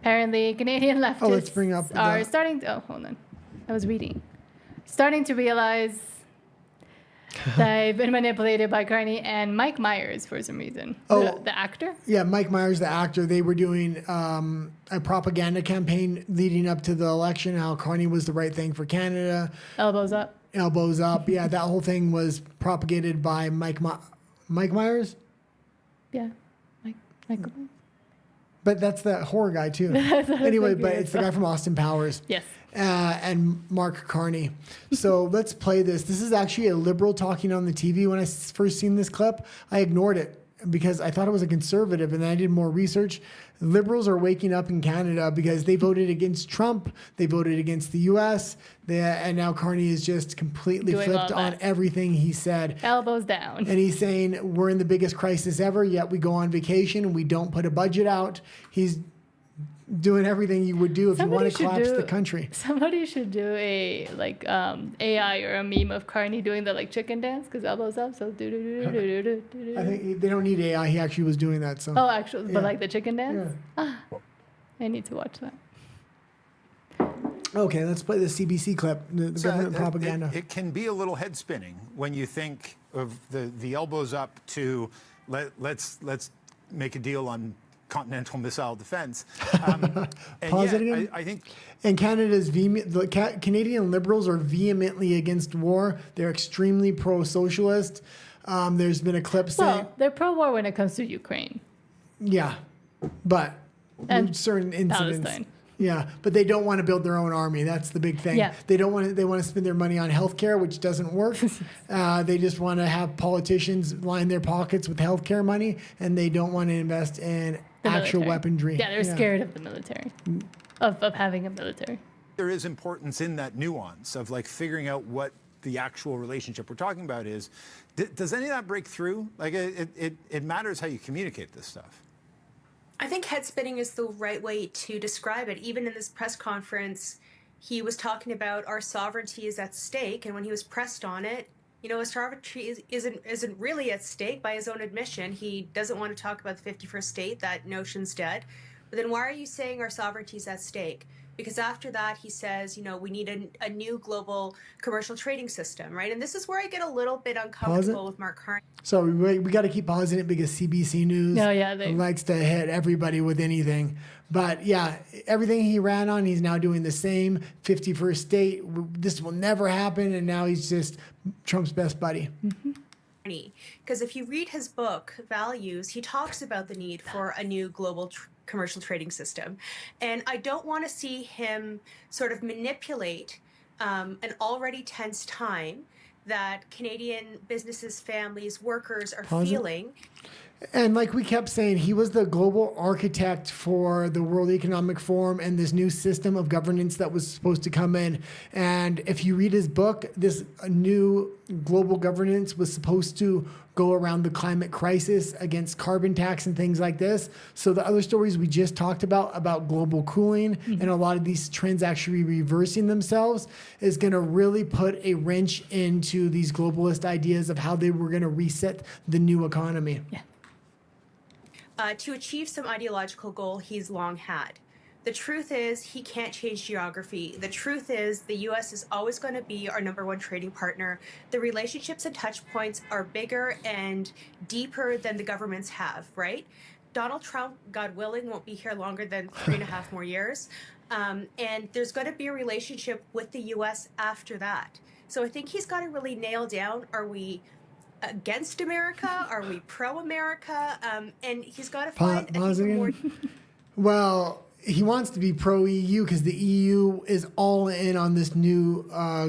A: Apparently, Canadian leftists
B: let's bring up
A: are starting to... Oh, hold on. I was reading. Starting to realize they've been manipulated by Carney and Mike Myers for some reason. The actor?
B: Yeah, Mike Myers, the actor. They were doing a propaganda campaign leading up to the election, how Carney was the right thing for Canada.
A: Elbows up.
B: Elbows up. Yeah, that whole thing was propagated by Mike Myers?
A: Yeah. Michael.
B: But that's the horror guy too. Anyway, but it's the guy from Austin Powers.
A: Yes.
B: And Mark Carney. So let's play this. This is actually a liberal talking on the TV. When I first seen this clip, I ignored it because I thought it was a conservative, and then I did more research. Liberals are waking up in Canada because they voted against Trump. They voted against the U.S. And now Carney is just completely flipped on everything he said.
A: Elbows down.
B: And he's saying we're in the biggest crisis ever, yet we go on vacation and we don't put a budget out. He's doing everything you would do if you want to collapse the country.
A: Somebody should do a AI or a meme of Carney doing the chicken dance because elbows up. So do.
B: I think they don't need AI. He actually was doing that. So.
A: Oh, actually,
B: yeah.
A: but the chicken dance.
B: Yeah.
A: I need to watch that.
B: Okay, let's play the CBC clip. The government propaganda.
F: It can be a little head spinning when you think of the elbows up to let's make a deal on continental missile defense.
B: Pause it again.
F: I think.
B: And Canadian Liberals are vehemently against war. They're extremely pro-socialist. There's been a clip saying...
A: Well, they're pro-war when it comes to Ukraine.
B: Yeah, but
A: and
B: certain incidents...
A: Palestine.
B: Yeah, but they don't want to build their own army. That's the big thing.
A: Yeah.
B: They want to spend their money on healthcare, which doesn't work. They just want to have politicians line their pockets with healthcare money, and they don't want to invest in actual weaponry.
A: Yeah, they're scared of the military, of having a military.
F: There is importance in that nuance of figuring out what the actual relationship we're talking about is. Does any of that break through? It matters how you communicate this stuff.
G: I think head spinning is the right way to describe it. Even in this press conference, he was talking about our sovereignty is at stake, and when he was pressed on it, his sovereignty isn't really at stake by his own admission. He doesn't want to talk about the 51st state. That notion's dead. But then why are you saying our sovereignty is at stake? Because after that, he says, we need a new global commercial trading system, right? And this is where I get a little bit uncomfortable with Mark Carney.
B: So we got to keep pausing it because CBC News likes to hit everybody with anything. But yeah, everything he ran on, he's now doing the same. 51st state, this will never happen. And now he's just Trump's best buddy.
G: Because if you read his book, Values, he talks about the need for a new global commercial trading system. And I don't want to see him sort of manipulate an already tense time that Canadian businesses, families, workers are feeling.
B: And like we kept saying, he was the global architect for the World Economic Forum and this new system of governance that was supposed to come in. And if you read his book, this new global governance was supposed to go around the climate crisis, against carbon tax and things like this. So the other stories we just talked about global cooling and a lot of these trends actually reversing themselves, is going to really put a wrench into these globalist ideas of how they were going to reset the new economy.
A: Yeah.
G: To achieve some ideological goal he's long had. The truth is, he can't change geography. The truth is, the U.S. is always going to be our #1 trading partner. The relationships and touch points are bigger and deeper than the governments have, right? Donald Trump, God willing, won't be here longer than 3.5 more years. And there's going to be a relationship with the U.S. after that. So I think he's got to really nail down, are we against America? Are we pro-America? And he's got to find more...
B: Well, he wants to be pro-EU because the EU is all in on this new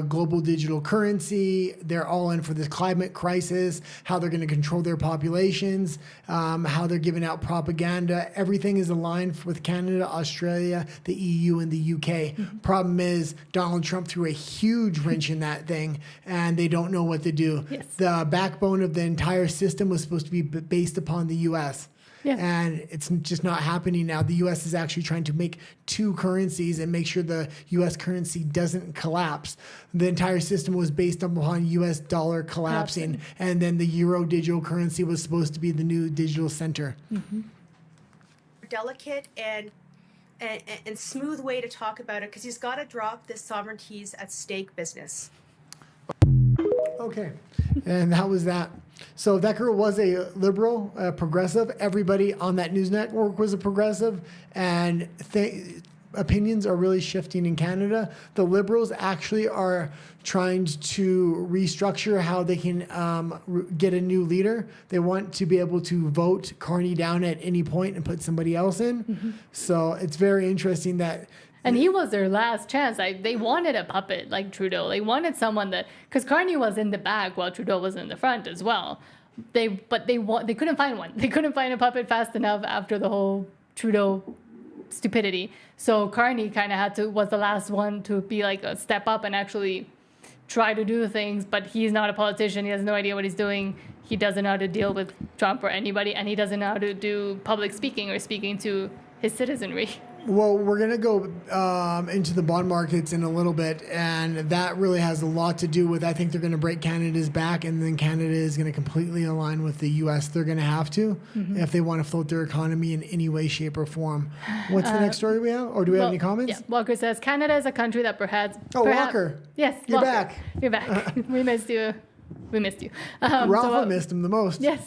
B: global digital currency. They're all in for this climate crisis, how they're going to control their populations, how they're giving out propaganda. Everything is aligned with Canada, Australia, the EU, and the UK. Problem is, Donald Trump threw a huge wrench in that thing, and they don't know what to do.
A: Yes.
B: The backbone of the entire system was supposed to be based upon the U.S.,
A: Yeah.
B: and it's just not happening now. The U.S. is actually trying to make two currencies and make sure the U.S. currency doesn't collapse. The entire system was based upon U.S. dollar collapsing, and then the euro digital currency was supposed to be the new digital center.
G: Delicate and smooth way to talk about it, because he's got to drop this sovereignties at stake business.
B: Okay, and that was that. So that girl was a liberal, progressive. Everybody on that news network was a progressive, and opinions are really shifting in Canada. The Liberals actually are trying to restructure how they can get a new leader. They want to be able to vote Carney down at any point and put somebody else in. So it's very interesting that...
A: And he was their last chance. They wanted a puppet like Trudeau. They wanted someone that, because Carney was in the back while Trudeau was in the front as well. They couldn't find one. They couldn't find a puppet fast enough after the whole Trudeau stupidity. So Carney kind of was the last one to be like a step up and actually try to do things. But he's not a politician. He has no idea what he's doing. He doesn't know how to deal with Trump or anybody, and he doesn't know how to do public speaking or speaking to his citizenry.
B: Well, we're going to go into the bond markets in a little bit, and that really has a lot to do with, I think they're going to break Canada's back, and then Canada is going to completely align with the U.S. They're going to have to if they want to float their economy in any way, shape, or form. What's the next story we have? Or do we have any comments?
A: Yeah, Walker says, Canada is a country that perhaps...
B: Walker.
A: Yes,
B: You're
A: Walker.
B: back.
A: You're back. We missed you. We missed you.
B: Rafa missed him the most.
A: Yes.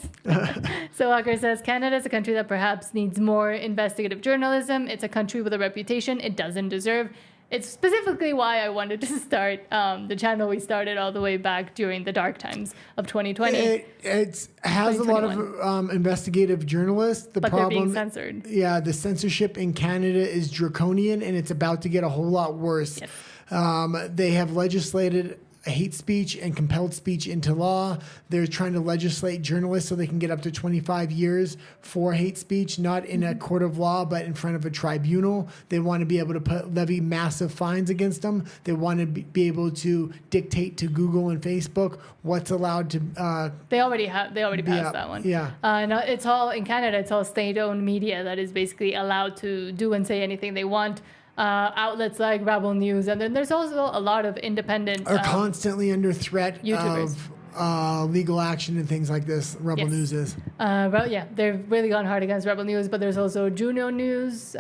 A: So Walker says, Canada is a country that perhaps needs more investigative journalism. It's a country with a reputation it doesn't deserve. It's specifically why I wanted to start the channel we started all the way back during the dark times of 2020.
B: It has a lot of investigative journalists.
A: But they're being censored.
B: Yeah, the censorship in Canada is draconian, and it's about to get a whole lot worse.
A: Yes.
B: They have legislated hate speech and compelled speech into law. They're trying to legislate journalists so they can get up to 25 years for hate speech, not in a court of law, but in front of a tribunal. They want to be able to levy massive fines against them. They want to be able to dictate to Google and Facebook what's allowed to...
A: They already passed that one.
B: Yeah.
A: No, it's all, in Canada, it's all state-owned media that is basically allowed to do and say anything they want. Outlets like Rebel News, and then there's also a lot of independent...
B: are constantly under threat
A: YouTubers.
B: of legal action and things like this. Rebel News is.
A: They've really gone hard against Rebel News, but there's also Juno News.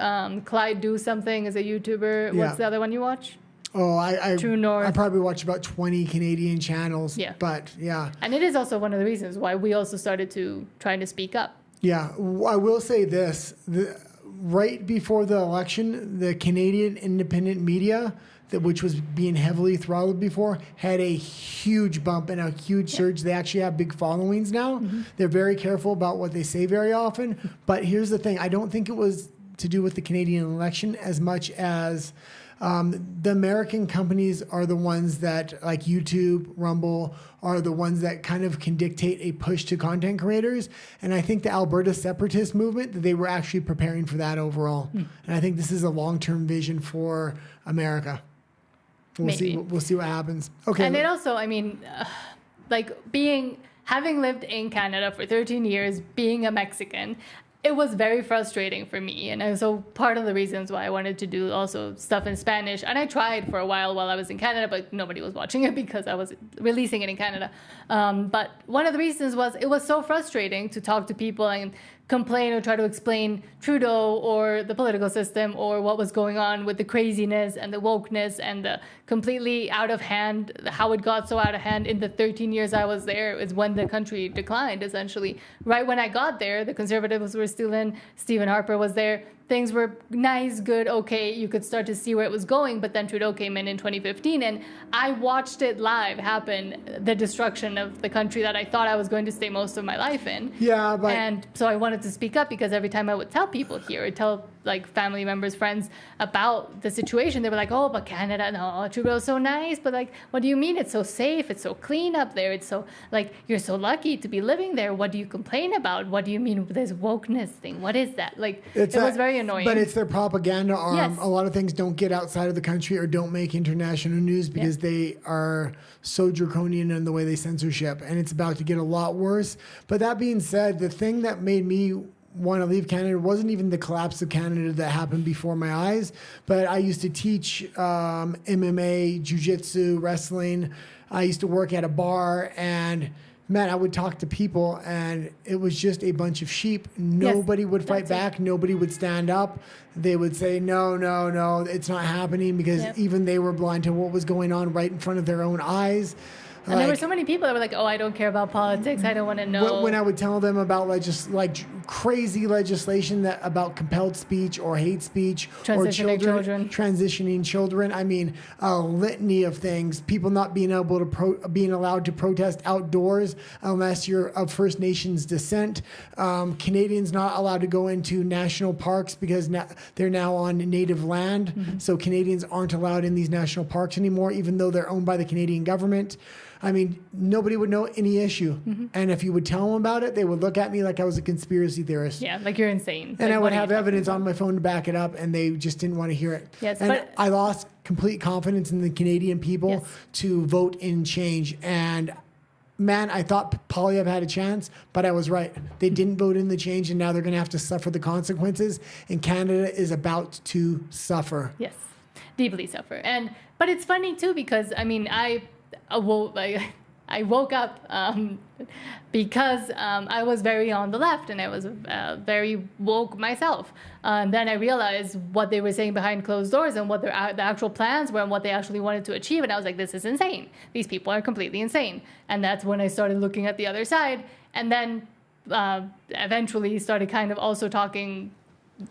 A: Clyde Do Something is a YouTuber. What's the other one you watch?
B: Oh, I
A: True North.
B: I probably watch about 20 Canadian channels.
A: Yeah.
B: But, yeah.
A: And it is also one of the reasons why we also started to trying to speak up.
B: Yeah. I will say this. Right before the election, the Canadian independent media, which was being heavily throttled before, had a huge bump and a huge surge. They actually have big followings now. They're very careful about what they say very often. But here's the thing. I don't think it was to do with the Canadian election as much as The American companies are the ones that, like YouTube, Rumble, are the ones that kind of can dictate a push to content creators. And I think the Alberta separatist movement, that they were actually preparing for that overall. And I think this is a long-term vision for America. We'll see what happens. Okay.
A: And it also, I mean, having lived in Canada for 13 years, being a Mexican, it was very frustrating for me. And so part of the reasons why I wanted to do also stuff in Spanish, and I tried for a while I was in Canada, but nobody was watching it because I was releasing it in Canada. But one of the reasons was it was so frustrating to talk to people and complain or try to explain Trudeau or the political system or what was going on with the craziness and the wokeness and the completely out of hand, how it got so out of hand in the 13 years I was there is when the country declined, essentially. Right when I got there, the Conservatives were still in, Stephen Harper was there. Things were nice, good, okay. You could start to see where it was going, but then Trudeau came in 2015, and I watched it live happen, the destruction of the country that I thought I was going to stay most of my life in.
B: Yeah, but...
A: And so I wanted to speak up because every time I would tell people here, or tell like family members, friends about the situation, they were like, oh, but Canada, no, Trudeau's so nice, but like, what do you mean? It's so safe, it's so clean up there, it's so, like, you're so lucky to be living there. What do you complain about? What do you mean with this wokeness thing? What is that? Like, it was very annoying.
B: But it's their propaganda arm.
A: Yes.
B: A lot of things don't get outside of the country or don't make international news because they are so draconian in the way they censorship, and it's about to get a lot worse. But that being said, the thing that made me want to leave Canada wasn't even the collapse of Canada that happened before my eyes, but I used to teach MMA, jiu-jitsu, wrestling. I used to work at a bar, and man, I would talk to people, and it was just a bunch of sheep. Nobody would fight back. Nobody would stand up. They would say, no, it's not happening, because even they were blind to what was going on right in front of their own eyes.
A: And there were so many people that were like, oh, I don't care about politics. I don't want to know.
B: When I would tell them about crazy legislation that about compelled speech or hate speech or transitioning children. I mean, a litany of things. People not being able to being allowed to protest outdoors unless you're of First Nations descent. Canadians not allowed to go into national parks because they're now on native land. Mm-hmm. So Canadians aren't allowed in these national parks anymore, even though they're owned by the Canadian government. I mean, nobody would know any issue. Mm-hmm. And if you would tell them about it, they would look at me like I was a conspiracy theorist.
A: Yeah, like you're insane.
B: And
A: like,
B: I would have evidence on my phone to back it up, and they just didn't want to hear it.
A: Yes,
B: and I lost complete confidence in the Canadian people to vote in change. And man, I thought Polyev had a chance, but I was right. They didn't vote in the change, and now they're going to have to suffer the consequences. And Canada is about to suffer.
A: Yes, deeply suffer. But it's funny, too, because, I mean, I woke up because I was very on the left, and I was very woke myself. And then I realized what they were saying behind closed doors and what the actual plans were and what they actually wanted to achieve. And I was like, this is insane. These people are completely insane. And that's when I started looking at the other side. And then eventually started kind of also talking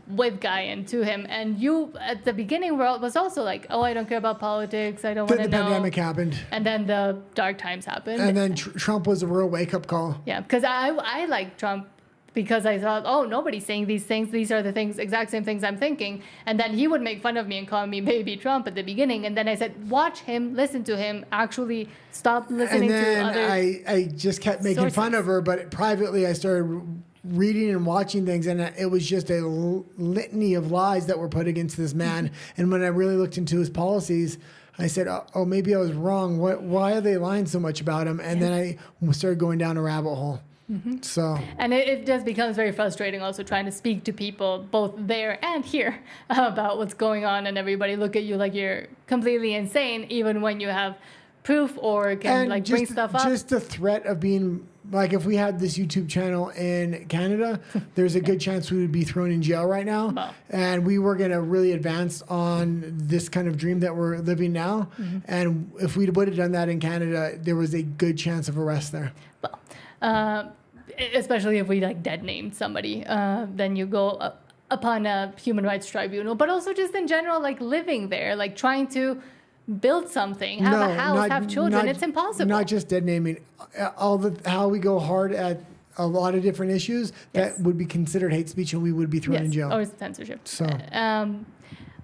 A: with Guy and to him. And you at the beginning was also like, oh, I don't care about politics, I don't want to know.
B: The pandemic happened,
A: and then the dark times happened,
B: and then Trump was a real wake-up call.
A: Yeah, because I like Trump because I thought, oh, nobody's saying these things, these are the things, exact same things I'm thinking. And then he would make fun of me and call me baby Trump at the beginning, and then I said, watch him, listen to him, actually stop listening to other
B: I just kept making fun of her, but privately I started reading and watching things, and it was just a litany of lies that were put against this man. And when I really looked into his policies, I said, oh, maybe I was wrong. Why are they lying so much about him? And then I started going down a rabbit hole. Mm-hmm. So,
A: and it just becomes very frustrating also trying to speak to people both there and here about what's going on, and everybody look at you like you're completely insane, even when you have proof or can bring stuff up.
B: Just the threat of being, like, if we had this YouTube channel in Canada, there's a good chance we would be thrown in jail right now. Wow. And we were going to really advance on this kind of dream that we're living now. Mm-hmm. And if we would have done that in Canada, there was a good chance of arrest there.
A: Well, especially if we dead named somebody, then you go upon a human rights tribunal, but also just in general, living there, trying to build something, have a house, have children. It's impossible.
B: Not just dead naming. How we go hard at a lot of different issues that would be considered hate speech, and we would be thrown in jail.
A: Or censorship.
B: So.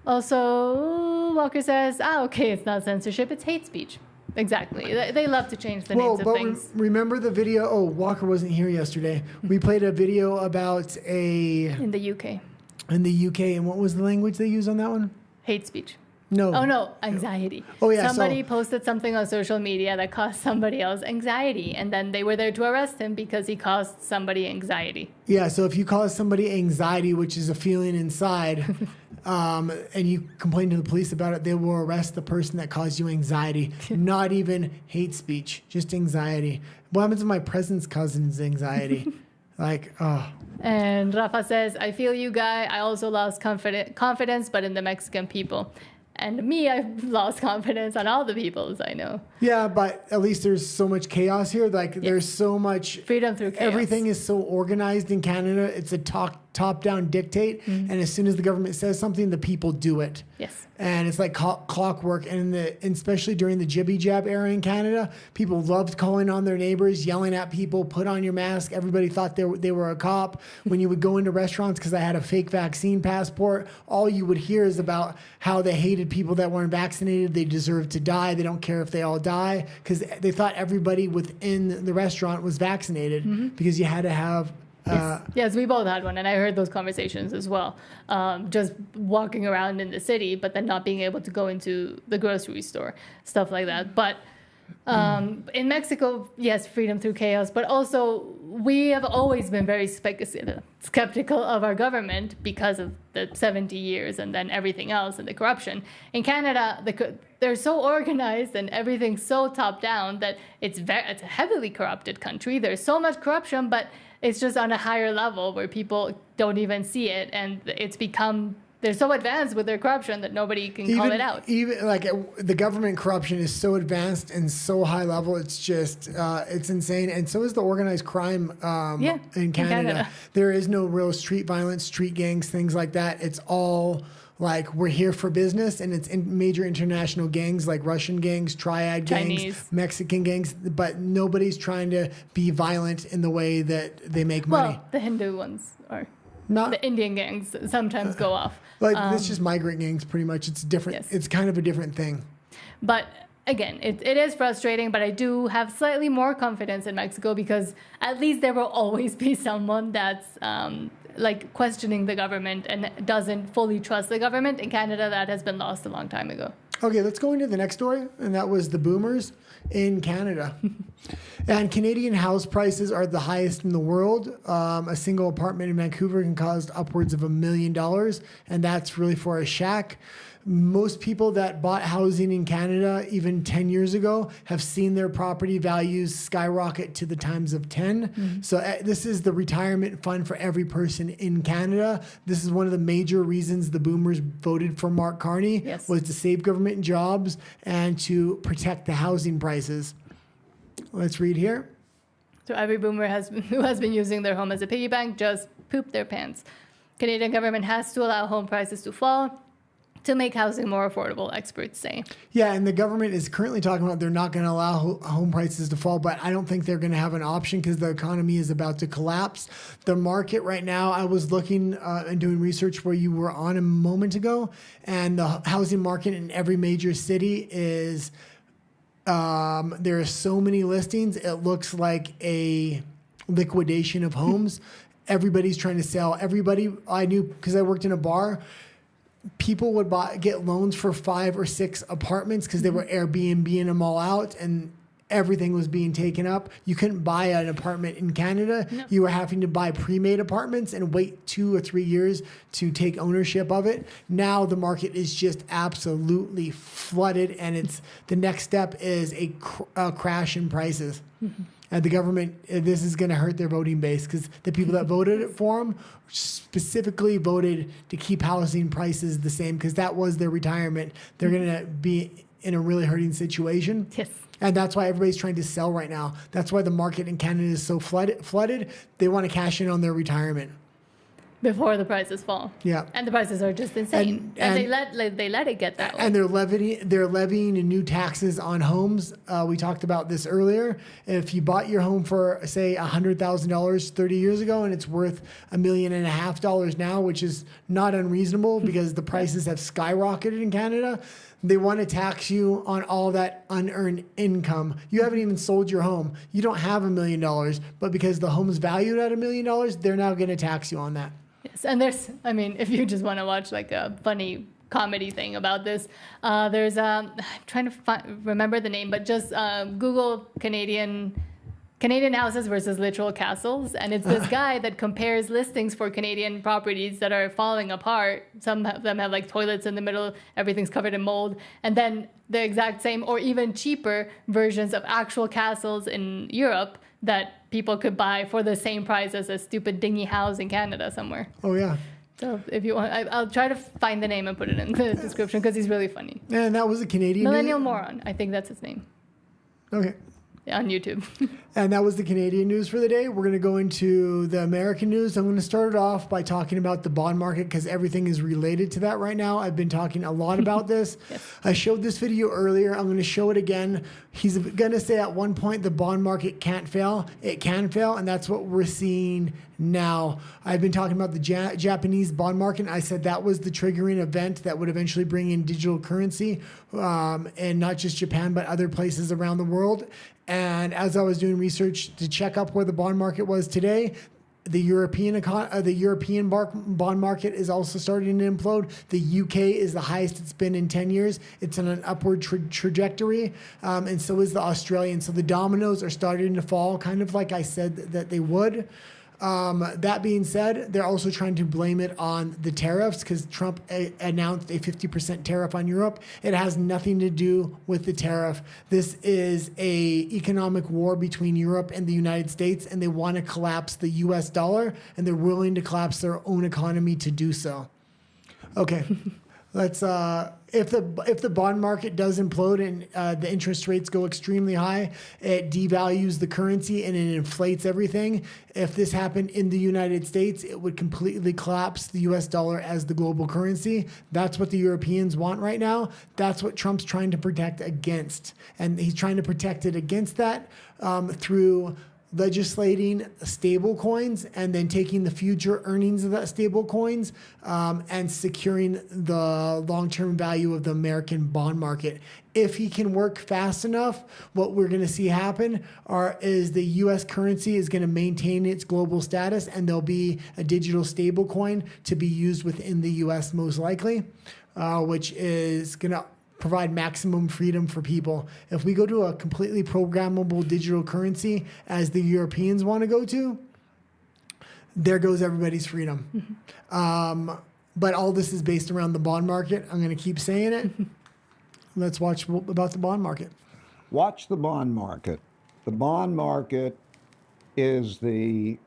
A: Also, Walker says, okay, it's not censorship, it's hate speech. Exactly. They love to change the names of things.
B: Remember the video? Oh, Walker wasn't here yesterday. We played a video about
A: In the UK.
B: In the UK, and what was the language they use on that one?
A: Hate speech.
B: No.
A: Oh, no, anxiety.
B: Oh, yeah.
A: Somebody posted something on social media that caused somebody else anxiety, and then they were there to arrest him because he caused somebody anxiety.
B: Yeah, so if you cause somebody anxiety, which is a feeling inside, and you complain to the police about it, they will arrest the person that caused you anxiety. Not even hate speech, just anxiety. What happens if my presence causes anxiety?
A: And Rafa says, I feel you, guy. I also lost confidence, but in the Mexican people. And me, I've lost confidence on all the peoples I know.
B: Yeah, but at least there's so much chaos here. There's so much
A: freedom through chaos.
B: Everything is so organized in Canada. It's a top-down dictate. And as soon as the government says something, the people do it.
A: Yes.
B: And it's like clockwork. And especially during the jibby jab era in Canada, people loved calling on their neighbors, yelling at people, put on your mask. Everybody thought they were a cop. When you would go into restaurants, because I had a fake vaccine passport, all you would hear is about how they hated people that weren't vaccinated. They deserve to die. They don't care if they all die, because they thought everybody within the restaurant was vaccinated, because you had to have
A: Yes, we both had one, and I heard those conversations as well. Just walking around in the city, but then not being able to go into the grocery store, stuff like that. But in Mexico, yes, freedom through chaos, but also we have always been very skeptical of our government because of the 70 years and then everything else and the corruption. In Canada, they're so organized and everything's so top down that it's a heavily corrupted country. There's so much corruption, but it's just on a higher level where people don't even see it, and it's become, they're so advanced with their corruption that nobody can call it out.
B: Even like the government corruption is so advanced and so high level, it's just it's insane. And so is the organized crime in Canada. There is no real street violence, street gangs, things like that. It's all like, we're here for business, and it's in major international gangs like Russian gangs, Triad gangs,
A: Chinese.
B: Mexican gangs, but nobody's trying to be violent in the way that they make money.
A: Well, the Hindu ones are.
B: Not
A: the Indian gangs sometimes go off.
B: Like it's just migrant gangs, pretty much. It's different.
A: Yes.
B: It's kind of a different thing.
A: But again, it is frustrating, but I do have slightly more confidence in Mexico because at least there will always be someone that's like questioning the government and doesn't fully trust the government. In Canada, that has been lost a long time ago.
B: Okay, let's go into the next story, and that was the boomers in Canada. And Canadian house prices are the highest in the world. A single apartment in Vancouver can cost upwards of $1 million, and that's really for a shack. Most people that bought housing in Canada even 10 years ago have seen their property values skyrocket to the times of 10. Mm-hmm. So this is the retirement fund for every person in Canada. This is one of the major reasons the boomers voted for Mark Carney, was to save government jobs and to protect the housing prices. Let's read here.
A: So every boomer who has been using their home as a piggy bank just pooped their pants. Canadian government has to allow home prices to fall to make housing more affordable, experts say.
B: Yeah, and the government is currently talking about they're not going to allow home prices to fall, but I don't think they're going to have an option because the economy is about to collapse. The market right now, I was looking and doing research where you were on a moment ago, and the housing market in every major city is, there are so many listings, it looks like a liquidation of homes. Everybody's trying to sell. Everybody I knew, because I worked in a bar, people would get loans for 5 or 6 apartments because they were Airbnb-ing them all out, and everything was being taken up. You couldn't buy an apartment in Canada. No. You were having to buy pre-made apartments and wait 2 or 3 years to take ownership of it. Now the market is just absolutely flooded, and the next step is a crash in prices. Mm-hmm. And the government, this is going to hurt their voting base because the people that voted for them specifically voted to keep housing prices the same because that was their retirement. They're going to be in a really hurting situation.
A: Yes.
B: And that's why everybody's trying to sell right now. That's why the market in Canada is so flooded. They want to cash in on their retirement.
A: before the prices fall.
B: Yeah.
A: And the prices are just insane. And they let it get that way.
B: And they're levying new taxes on homes. We talked about this earlier. If you bought your home for, say, $100,000 30 years ago, and it's worth $1.5 million now, which is not unreasonable because the prices have skyrocketed in Canada, they want to tax you on all that unearned income. You haven't even sold your home. You don't have $1 million, but because the home's valued at $1 million, they're now going to tax you on that.
A: Yes, and if you just want to watch like a funny comedy thing about this, there's I'm trying to remember the name, but just Google Canadian houses versus literal castles, and it's this guy that compares listings for Canadian properties that are falling apart. Some of them have like toilets in the middle, everything's covered in mold, and then the exact same or even cheaper versions of actual castles in Europe that people could buy for the same price as a stupid dingy house in Canada somewhere.
B: Oh, yeah.
A: So if you want, I'll try to find the name and put it in the description because he's really funny.
B: And that was a Canadian
A: Millennial
B: news?
A: Moron, I think that's his name.
B: Okay.
A: Yeah, on YouTube.
B: And that was the Canadian news for the day. We're going to go into the American news. I'm going to start it off by talking about the bond market because everything is related to that right now. I've been talking a lot about this.
A: Yes.
B: I showed this video earlier. I'm going to show it again. He's going to say at one point the bond market can't fail. It can fail, and that's what we're seeing now. I've been talking about the Japanese bond market, and I said that was the triggering event that would eventually bring in digital currency, and not just Japan, but other places around the world. And as I was doing research to check up where the bond market was today, the European bond market is also starting to implode. The UK is the highest it's been in 10 years. It's on an upward trajectory, and so is the Australian. So the dominoes are starting to fall, kind of like I said that they would. That being said, they're also trying to blame it on the tariffs because Trump announced a 50% tariff on Europe. It has nothing to do with the tariff. This is a economic war between Europe and the United States, and they want to collapse the U.S. dollar, and they're willing to collapse their own economy to do so. Okay. Let's if the bond market does implode and the interest rates go extremely high, it devalues the currency and it inflates everything. If this happened in the United States, it would completely collapse the U.S. dollar as the global currency. That's what the Europeans want right now. That's what Trump's trying to protect against, and he's trying to protect it against that through legislating stable coins and then taking the future earnings of that stable coins and securing the long-term value of the American bond market. If he can work fast enough, what we're going to see happen is the U.S. currency is going to maintain its global status, and there'll be a digital stable coin to be used within the U.S. most likely, which is going to provide maximum freedom for people. If we go to a completely programmable digital currency, as the Europeans want to go to, there goes everybody's freedom. But all this is based around the bond market. I'm going to keep saying it. Let's watch about the bond market.
H: Watch the bond market. The bond market is the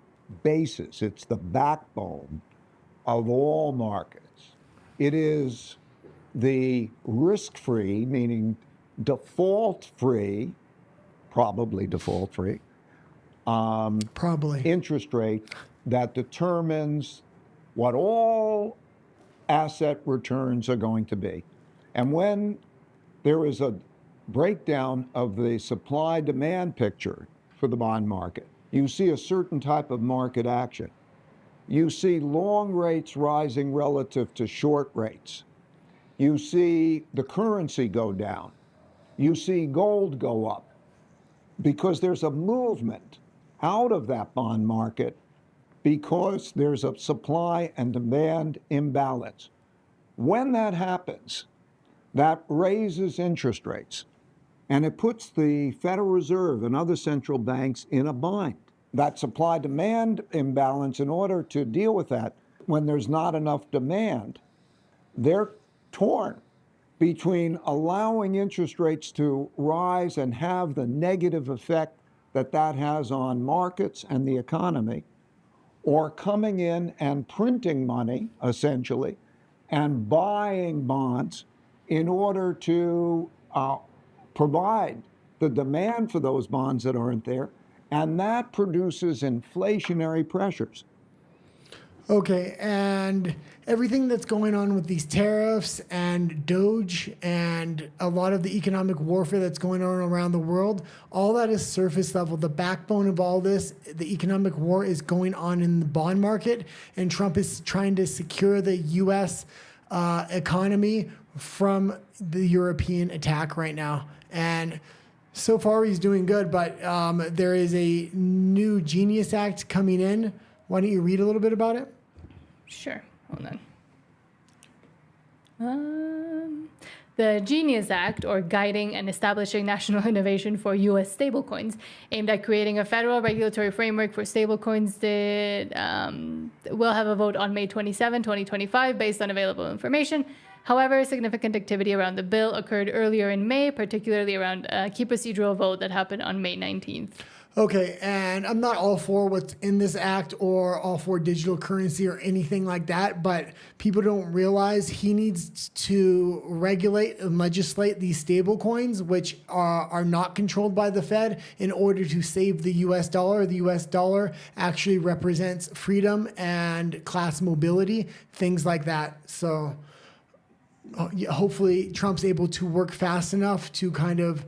H: basis. It's the backbone of all markets. It is the risk-free, meaning default-free, probably default-free, interest rate that determines what all asset returns are going to be. And when there is a breakdown of the supply-demand picture for the bond market, you see a certain type of market action. You see long rates rising relative to short rates. You see the currency go down. You see gold go up because there's a movement out of that bond market because there's a supply and demand imbalance. When that happens, that raises interest rates, and it puts the Federal Reserve and other central banks in a bind. That supply-demand imbalance, in order to deal with that, when there's not enough demand, they're torn between allowing interest rates to rise and have the negative effect that that has on markets and the economy, or coming in and printing money, essentially, and buying bonds in order to provide the demand for those bonds that aren't there, and that produces inflationary pressures.
B: Okay, and everything that's going on with these tariffs and Doge and a lot of the economic warfare that's going on around the world, all that is surface level. The backbone of all this, the economic war, is going on in the bond market, and Trump is trying to secure the U.S. Economy from the European attack right now. And so far he's doing good, but there is a new Genius Act coming in. Why don't you read a little bit about it?
A: Sure. Hold on. The Genius Act, or Guiding and Establishing National Innovation for U.S. Stablecoins, aimed at creating a federal regulatory framework for stablecoins, will have a vote on May 27, 2025, based on available information. However, significant activity around the bill occurred earlier in May, particularly around a key procedural vote that happened on May 19th.
B: Okay, and I'm not all for what's in this act or all for digital currency or anything like that, but people don't realize he needs to regulate and legislate these stable coins, which are not controlled by the Fed, in order to save the US dollar. The US dollar actually represents freedom and class mobility, things like that. So hopefully Trump's able to work fast enough to kind of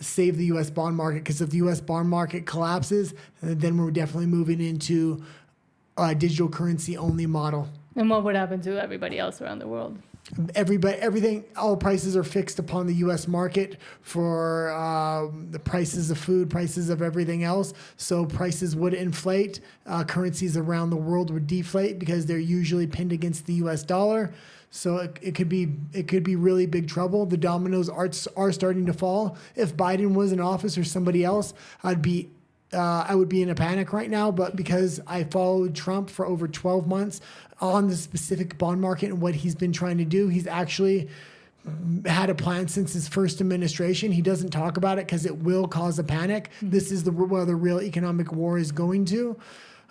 B: save the U.S. bond market, because if the U.S. bond market collapses, then we're definitely moving into a digital currency only model.
A: And what would happen to everybody else around the world?
B: Everything, all prices are fixed upon the U.S. market for the prices of food, prices of everything else. So prices would inflate. Currencies around the world would deflate because they're usually pinned against the U.S. dollar. So it could be really big trouble. The dominoes are starting to fall. If Biden was in office or somebody else, I would be in a panic right now. But because I followed Trump for over 12 months on the specific bond market and what he's been trying to do, he's actually had a plan since his first administration. He doesn't talk about it because it will cause a panic. This is where the real economic war is going to.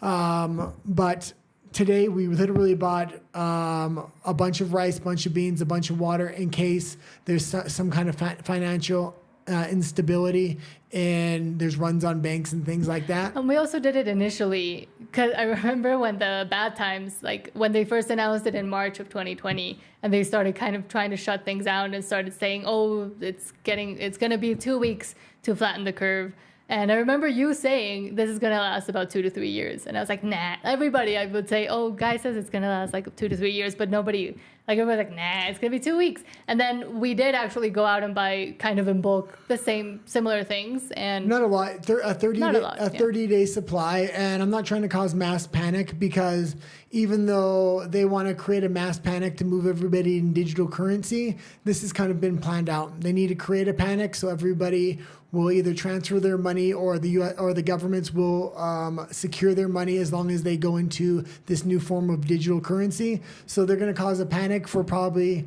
B: But today, we literally bought a bunch of rice, bunch of beans, a bunch of water in case there's some kind of financial instability and there's runs on banks and things like that.
A: And we also did it initially because I remember when the bad times, like when they first announced it in March of 2020, and they started kind of trying to shut things down and started saying, oh, it's going to be 2 weeks to flatten the curve. And I remember you saying this is going to last about 2 to 3 years. And I was like, nah. Everybody, I would say, oh, guy says it's going to last like 2 to 3 years. But nobody, like everybody's like, nah, it's going to be 2 weeks. And then we did actually go out and buy kind of in bulk the similar things. And
B: not a lot, a 30-day supply. And I'm not trying to cause mass panic, because even though they want to create a mass panic to move everybody in digital currency, this has kind of been planned out. They need to create a panic so everybody will either transfer their money, or the US, or the governments will secure their money as long as they go into this new form of digital currency. So they're going to cause a panic for probably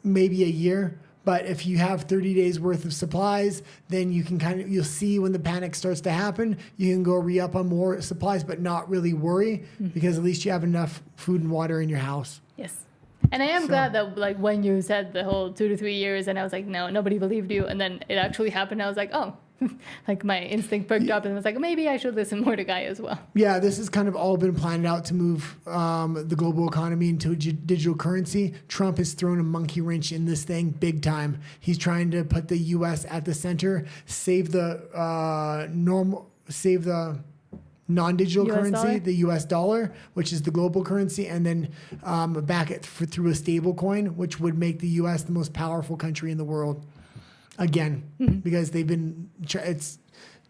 B: maybe a year. But if you have 30 days worth of supplies, then you can you'll see when the panic starts to happen, you can go re-up on more supplies, but not really worry, because at least you have enough food and water in your house.
A: Yes. And I am glad that, like, when you said the whole 2 to 3 years, and I was like, no, nobody believed you. And then it actually happened. I was like, oh, like my instinct perked up, and I was like, maybe I should listen more to Guy as well.
B: Yeah, this has kind of all been planned out to move the global economy into digital currency. Trump has thrown a monkey wrench in this thing big time. He's trying to put the U.S. at the center, save the non-digital
A: US
B: currency,
A: dollar?
B: the U.S. dollar, which is the global currency, and then back it through a stable coin, which would make the U.S. the most powerful country in the world. Again, because it's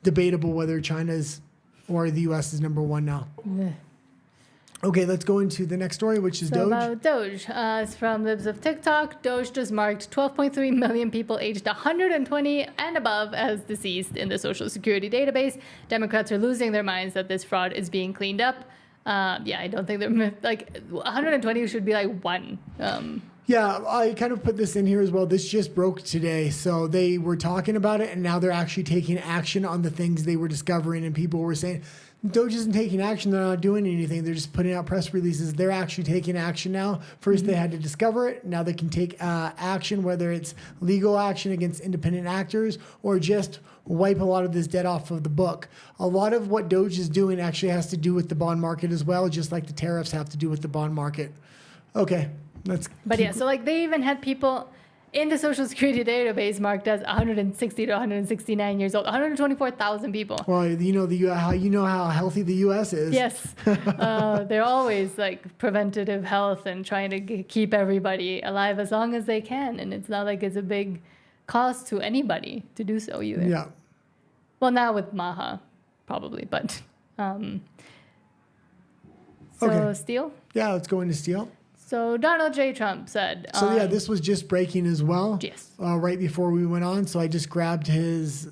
B: debatable whether China's or the U.S. is number one now. Okay, let's go into the next story, which is Doge.
A: About Doge. It's from Libs of TikTok. Doge just marked 12.3 million people aged 120 and above as deceased in the Social Security database. Democrats are losing their minds that this fraud is being cleaned up. I don't think they're like 120 should be like one.
B: Yeah, I kind of put this in here as well. This just broke today. So they were talking about it, and now they're actually taking action on the things they were discovering. And people were saying, Doge isn't taking action. They're not doing anything. They're just putting out press releases. They're actually taking action now. First, they had to discover it. Now they can take action, whether it's legal action against independent actors or just wipe a lot of this debt off of the book. A lot of what Doge is doing actually has to do with the bond market as well, just like the tariffs have to do with the bond market. Okay,
A: But yeah, so like they even had people in the Social Security database marked as 160 to 169 years old, 124,000 people.
B: Well, how healthy the U.S. is.
A: Yes, they're always like preventative health and trying to keep everybody alive as long as they can, and it's not like it's a big cost to anybody to do so either.
B: Yeah.
A: Well, now with Maha, probably, but so
B: Okay.
A: steel.
B: Yeah, let's go into steel.
A: So Donald J. Trump said.
B: So yeah, this was just breaking as well.
A: Yes.
B: Right before we went on, so I just grabbed his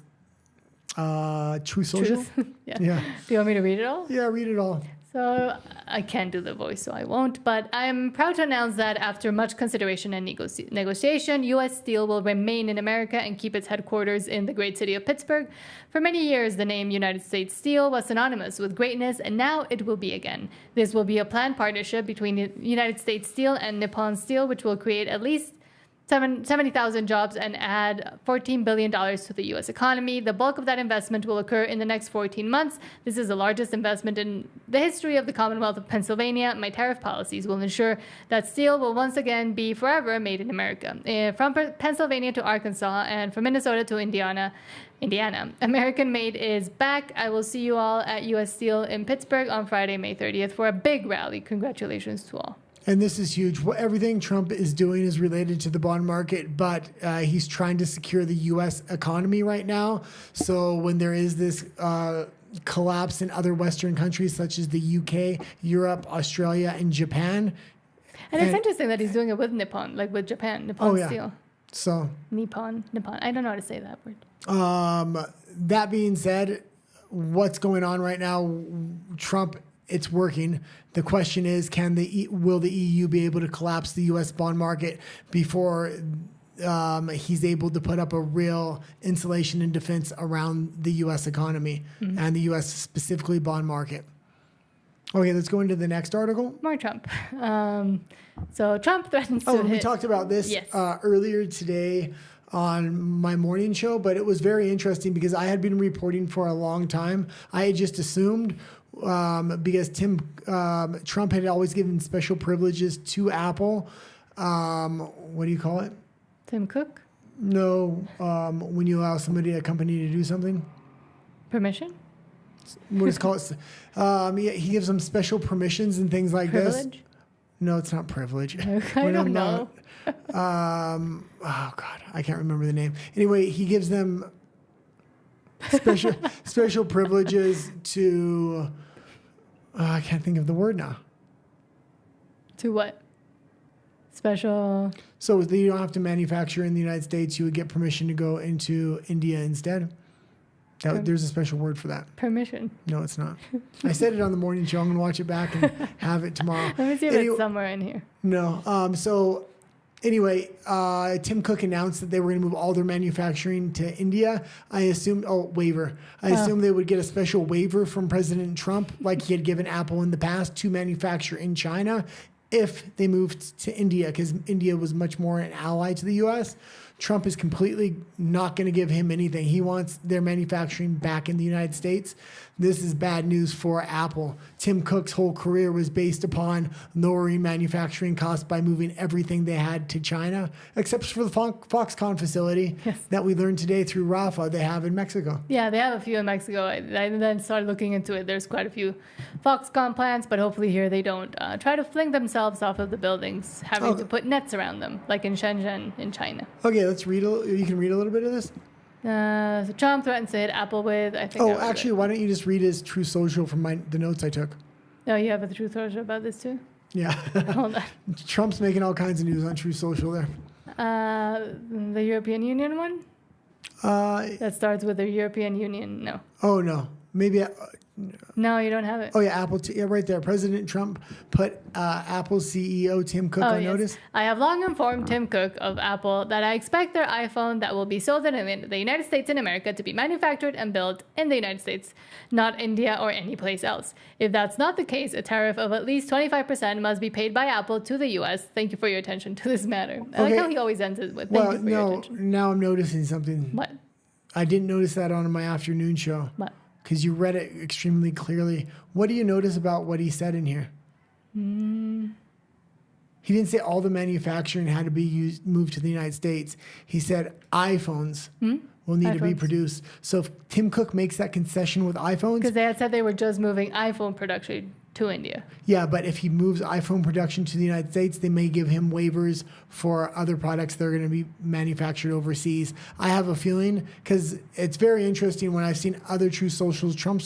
B: True Social.
A: Yeah.
B: Yeah.
A: Do you want me to read it all?
B: Yeah, read it all.
A: So I can't do the voice, so I won't. But I'm proud to announce that after much consideration and negotiation, U.S. Steel will remain in America and keep its headquarters in the great city of Pittsburgh. For many years, the name United States Steel was synonymous with greatness, and now it will be again. This will be a planned partnership between the United States Steel and Nippon Steel, which will create at least 70,000 jobs and add $14 billion to the U.S. economy. The bulk of that investment will occur in the next 14 months. This is the largest investment in the history of the Commonwealth of Pennsylvania. My tariff policies will ensure that steel will once again be forever made in America. From Pennsylvania to Arkansas and from Minnesota to Indiana, American made is back. I will see you all at U.S. Steel in Pittsburgh on Friday, May 30th for a big rally. Congratulations to all.
B: And this is huge. Everything Trump is doing is related to the bond market, but he's trying to secure the U.S. economy right now. So when there is this collapse in other Western countries such as the UK, Europe, Australia, and Japan.
A: And it's interesting that he's doing it with Nippon, like with Japan, Nippon Steel.
B: So
A: Nippon. I don't know how to say that word.
B: that being said, what's going on right now? Trump, it's working. The question is, will the EU be able to collapse the U.S. bond market before he's able to put up a real insulation and defense around the U.S. economy and the U.S. specifically bond market? Okay, let's go into the next article.
A: More Trump. So Trump threatens to
B: we talked about this earlier today on my morning show, but it was very interesting because I had been reporting for a long time. I had just assumed because Trump had always given special privileges to Apple. What do you call it?
A: Tim Cook?
B: No, when you allow a company to do something.
A: Permission?
B: What is it called? He gives them special permissions and things like
A: Privilege?
B: this. No, it's not privilege.
A: I don't know.
B: Oh God, I can't remember the name. Anyway, he gives them special privileges to. I can't think of the word now.
A: To what? Special.
B: So you don't have to manufacture in the United States. You would get permission to go into India instead. There's a special word for that.
A: Permission.
B: No, it's not. I said it on the morning show. I'm going to watch it back and have it tomorrow.
A: Let me see if it's somewhere in here.
B: No. So anyway, Tim Cook announced that they were going to move all their manufacturing to India. I assumed, waiver. I assumed they would get a special waiver from President Trump, like he had given Apple in the past, to manufacture in China if they moved to India, because India was much more an ally to the U.S. Trump is completely not going to give him anything. He wants their manufacturing back in the United States. This is bad news for Apple. Tim Cook's whole career was based upon lowering manufacturing costs by moving everything they had to China, except for the Foxconn facility that we learned today through Rafa they have in Mexico.
A: Yeah, they have a few in Mexico. I then started looking into it. There's quite a few Foxconn plants, but hopefully here they don't try to fling themselves off of the buildings, having to put nets around them, like in Shenzhen in China.
B: Okay, let's read. You can read a little bit of this.
A: So Trump threatens to hit Apple with, I think.
B: Actually, why don't you just read his True Social from the notes I took?
A: Oh, you have a True Social about this too?
B: Yeah.
A: Hold on.
B: Trump's making all kinds of news on True Social there.
A: The European Union one? That starts with the European Union. No.
B: Oh, no. Maybe
A: No, you don't have it.
B: Oh yeah, yeah, right there. President Trump put Apple CEO Tim Cook on notice.
A: I have long informed Tim Cook of Apple that I expect their iPhone that will be sold in the United States and America to be manufactured and built in the United States, not India or any place else. If that's not the case, a tariff of at least 25% must be paid by Apple to the U.S. Thank you for your attention to this matter. I like how he always ends it with thank you for your attention.
B: Now I'm noticing something.
A: What?
B: I didn't notice that on my afternoon show.
A: What?
B: Because you read it extremely clearly. What do you notice about what he said in here? He didn't say all the manufacturing had to be moved to the United States. He said iPhones will need to be produced. So if Tim Cook makes that concession with iPhones...
A: Because they had said they were just moving iPhone production to India.
B: Yeah, but if he moves iPhone production to the United States, they may give him waivers for other products that are going to be manufactured overseas. I have a feeling, because it's very interesting when I've seen other True Socials Trump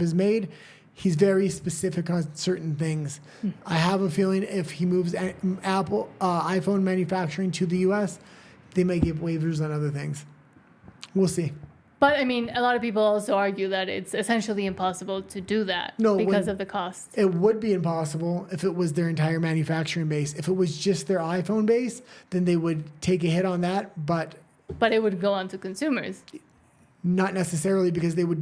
B: has made, he's very specific on certain things. I have a feeling if he moves Apple iPhone manufacturing to the U.S., they may give waivers on other things. We'll see.
A: But, I mean, a lot of people also argue that it's essentially impossible to do that because of the cost.
B: It would be impossible if it was their entire manufacturing base. If it was just their iPhone base, then they would take a hit on that, but
A: it would go on to consumers.
B: Not necessarily, because they would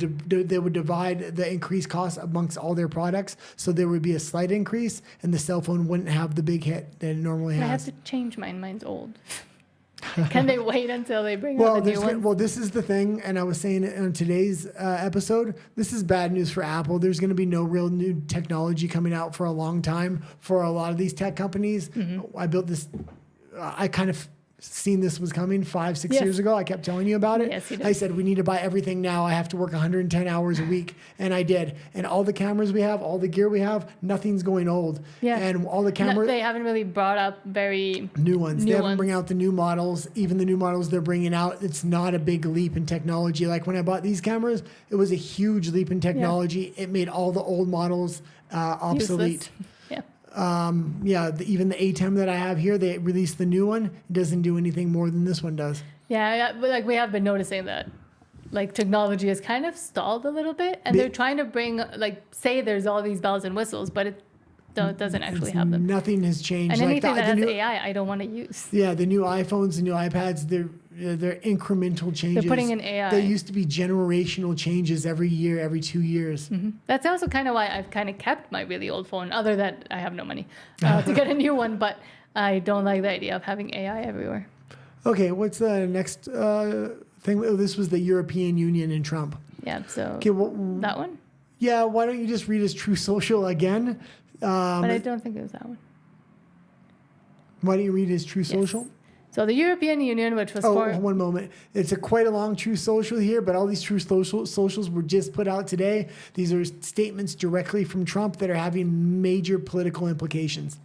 B: divide the increased cost amongst all their products, so there would be a slight increase, and the cell phone wouldn't have the big hit that it normally has.
A: I have to change mine. Mine's old. Can they wait until they bring out the new one?
B: Well, this is the thing, and I was saying it on today's episode. This is bad news for Apple. There's going to be no real new technology coming out for a long time for a lot of these tech companies. I built this. I kind of seen this was coming 5-6 years ago. I kept telling you about it.
A: Yes, you did.
B: I said, we need to buy everything now. I have to work 110 hours a week. And I did. And all the cameras we have, all the gear we have, nothing's going old.
A: Yeah.
B: And all the cameras.
A: They haven't really brought up very
B: new ones. They haven't
A: ones.
B: bring out the new models. Even the new models they're bringing out, it's not a big leap in technology. Like when I bought these cameras, it was a huge leap in technology. It made all the old models obsolete.
A: Useless.
B: Even the ATEM that I have here, they released the new one. It doesn't do anything more than this one does.
A: Yeah, but like we have been noticing that, like technology has kind of stalled a little bit, and they're trying to bring say there's all these bells and whistles, but it doesn't actually have them.
B: Nothing has changed.
A: And anything that has AI, I don't want to use.
B: Yeah, the new iPhones, the new iPads, they're incremental changes.
A: They're putting in AI.
B: They used to be generational changes every year, every 2 years.
A: That's also kind of why I've kind of kept my really old phone, other than I have no money to get a new one, but I don't like the idea of having AI everywhere.
B: Okay, what's the next thing? Oh, this was the European Union and Trump.
A: Yeah, so that one?
B: Yeah, why don't you just read his True Social again?
A: But I don't think it was that one.
B: Why don't you read his True Social?
A: So the European Union, which was for...
B: one moment. It's quite a long True Social here, but all these True Socials were just put out today. These are statements directly from Trump that are having major political implications.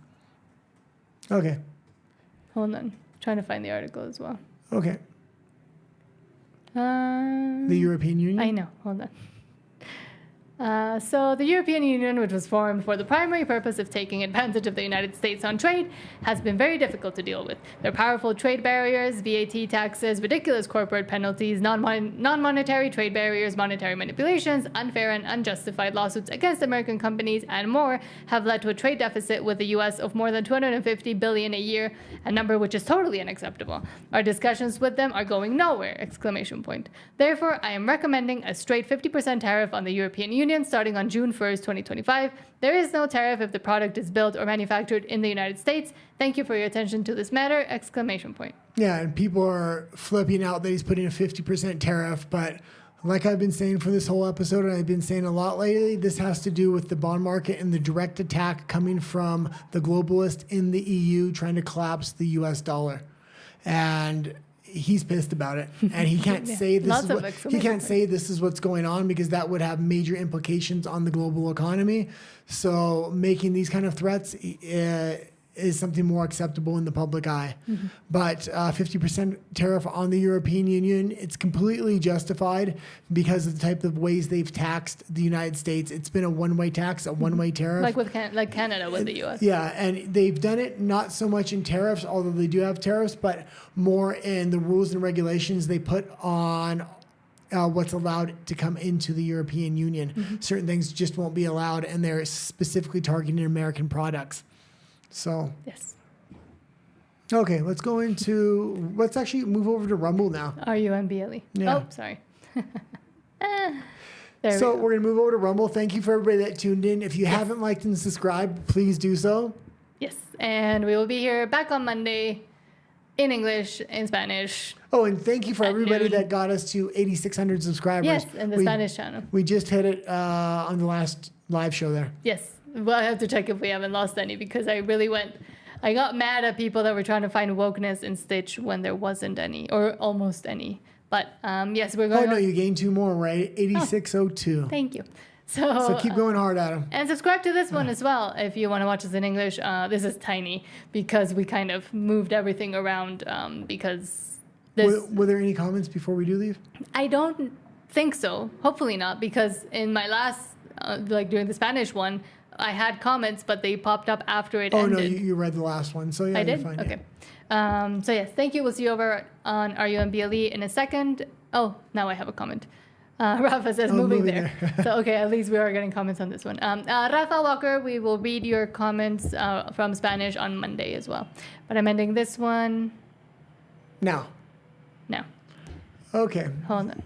B: Okay.
A: Hold on. I'm trying to find the article as well.
B: Okay. The European Union?
A: I know. Hold on. So the European Union, which was formed for the primary purpose of taking advantage of the United States on trade, has been very difficult to deal with. Their powerful trade barriers, VAT taxes, ridiculous corporate penalties, non-monetary trade barriers, monetary manipulations, unfair and unjustified lawsuits against American companies, and more have led to a trade deficit with the U.S. of more than $250 billion a year, a number which is totally unacceptable. Our discussions with them are going nowhere! Therefore, I am recommending a straight 50% tariff on the European Union starting on June 1st, 2025. There is no tariff if the product is built or manufactured in the United States. Thank you for your attention to this matter!
B: Yeah, and people are flipping out that he's putting a 50% tariff, but like I've been saying for this whole episode, and I've been saying a lot lately, this has to do with the bond market and the direct attack coming from the globalists in the EU trying to collapse the US dollar. And he's pissed about it, and he can't say this is what's going on, because that would have major implications on the global economy. So making these kind of threats is something more acceptable in the public eye. But 50% tariff on the European Union, it's completely justified because of the type of ways they've taxed the United States. It's been a one-way tax, a one-way tariff.
A: Like Canada with the U.S.
B: Yeah, and they've done it not so much in tariffs, although they do have tariffs, but more in the rules and regulations they put on what's allowed to come into the European Union. Certain things just won't be allowed, and they're specifically targeting American products. So,
A: Yes.
B: okay, let's actually move over to Rumble now.
A: RUMBLE.
B: Yeah.
A: Oh, sorry. There
B: So
A: we go.
B: we're going to move over to Rumble. Thank you for everybody that tuned in. If you haven't liked and subscribed, please do so.
A: Yes. And we will be here back on Monday in English, in Spanish.
B: Oh, and thank you for
A: At
B: everybody
A: noon.
B: that got us to 8,600 subscribers.
A: Yes, in the
B: We-
A: Spanish channel.
B: We just hit it on the last live show there.
A: Yes. Well, I have to check if we haven't lost any because I got mad at people that were trying to find wokeness in Stitch when there wasn't any or almost any. But yes, we're
B: Oh,
A: going
B: no,
A: on.
B: you gained 2 more, right? 8,602.
A: Thank you.
B: So keep going hard at them.
A: And subscribe to this one as well if you want to watch us in English. This is tiny because we kind of moved everything around because this.
B: Were there any comments before we do leave?
A: I don't think so. Hopefully not, because in my last, during the Spanish one, I had comments, but they popped up after it
B: Oh,
A: ended.
B: no, you read the last one. So, yeah,
A: I
B: you're
A: did?
B: fine. yeah.
A: Okay. So, yes, thank you. We'll see you over on RUMBLE in a second. Oh, now I have a comment. Rafa says moving there. So, okay, at least we are getting comments on this one. Rafa Walker, we will read your comments from Spanish on Monday as well. But I'm ending this one
B: Now.
A: now.
B: Okay.
A: Hold on.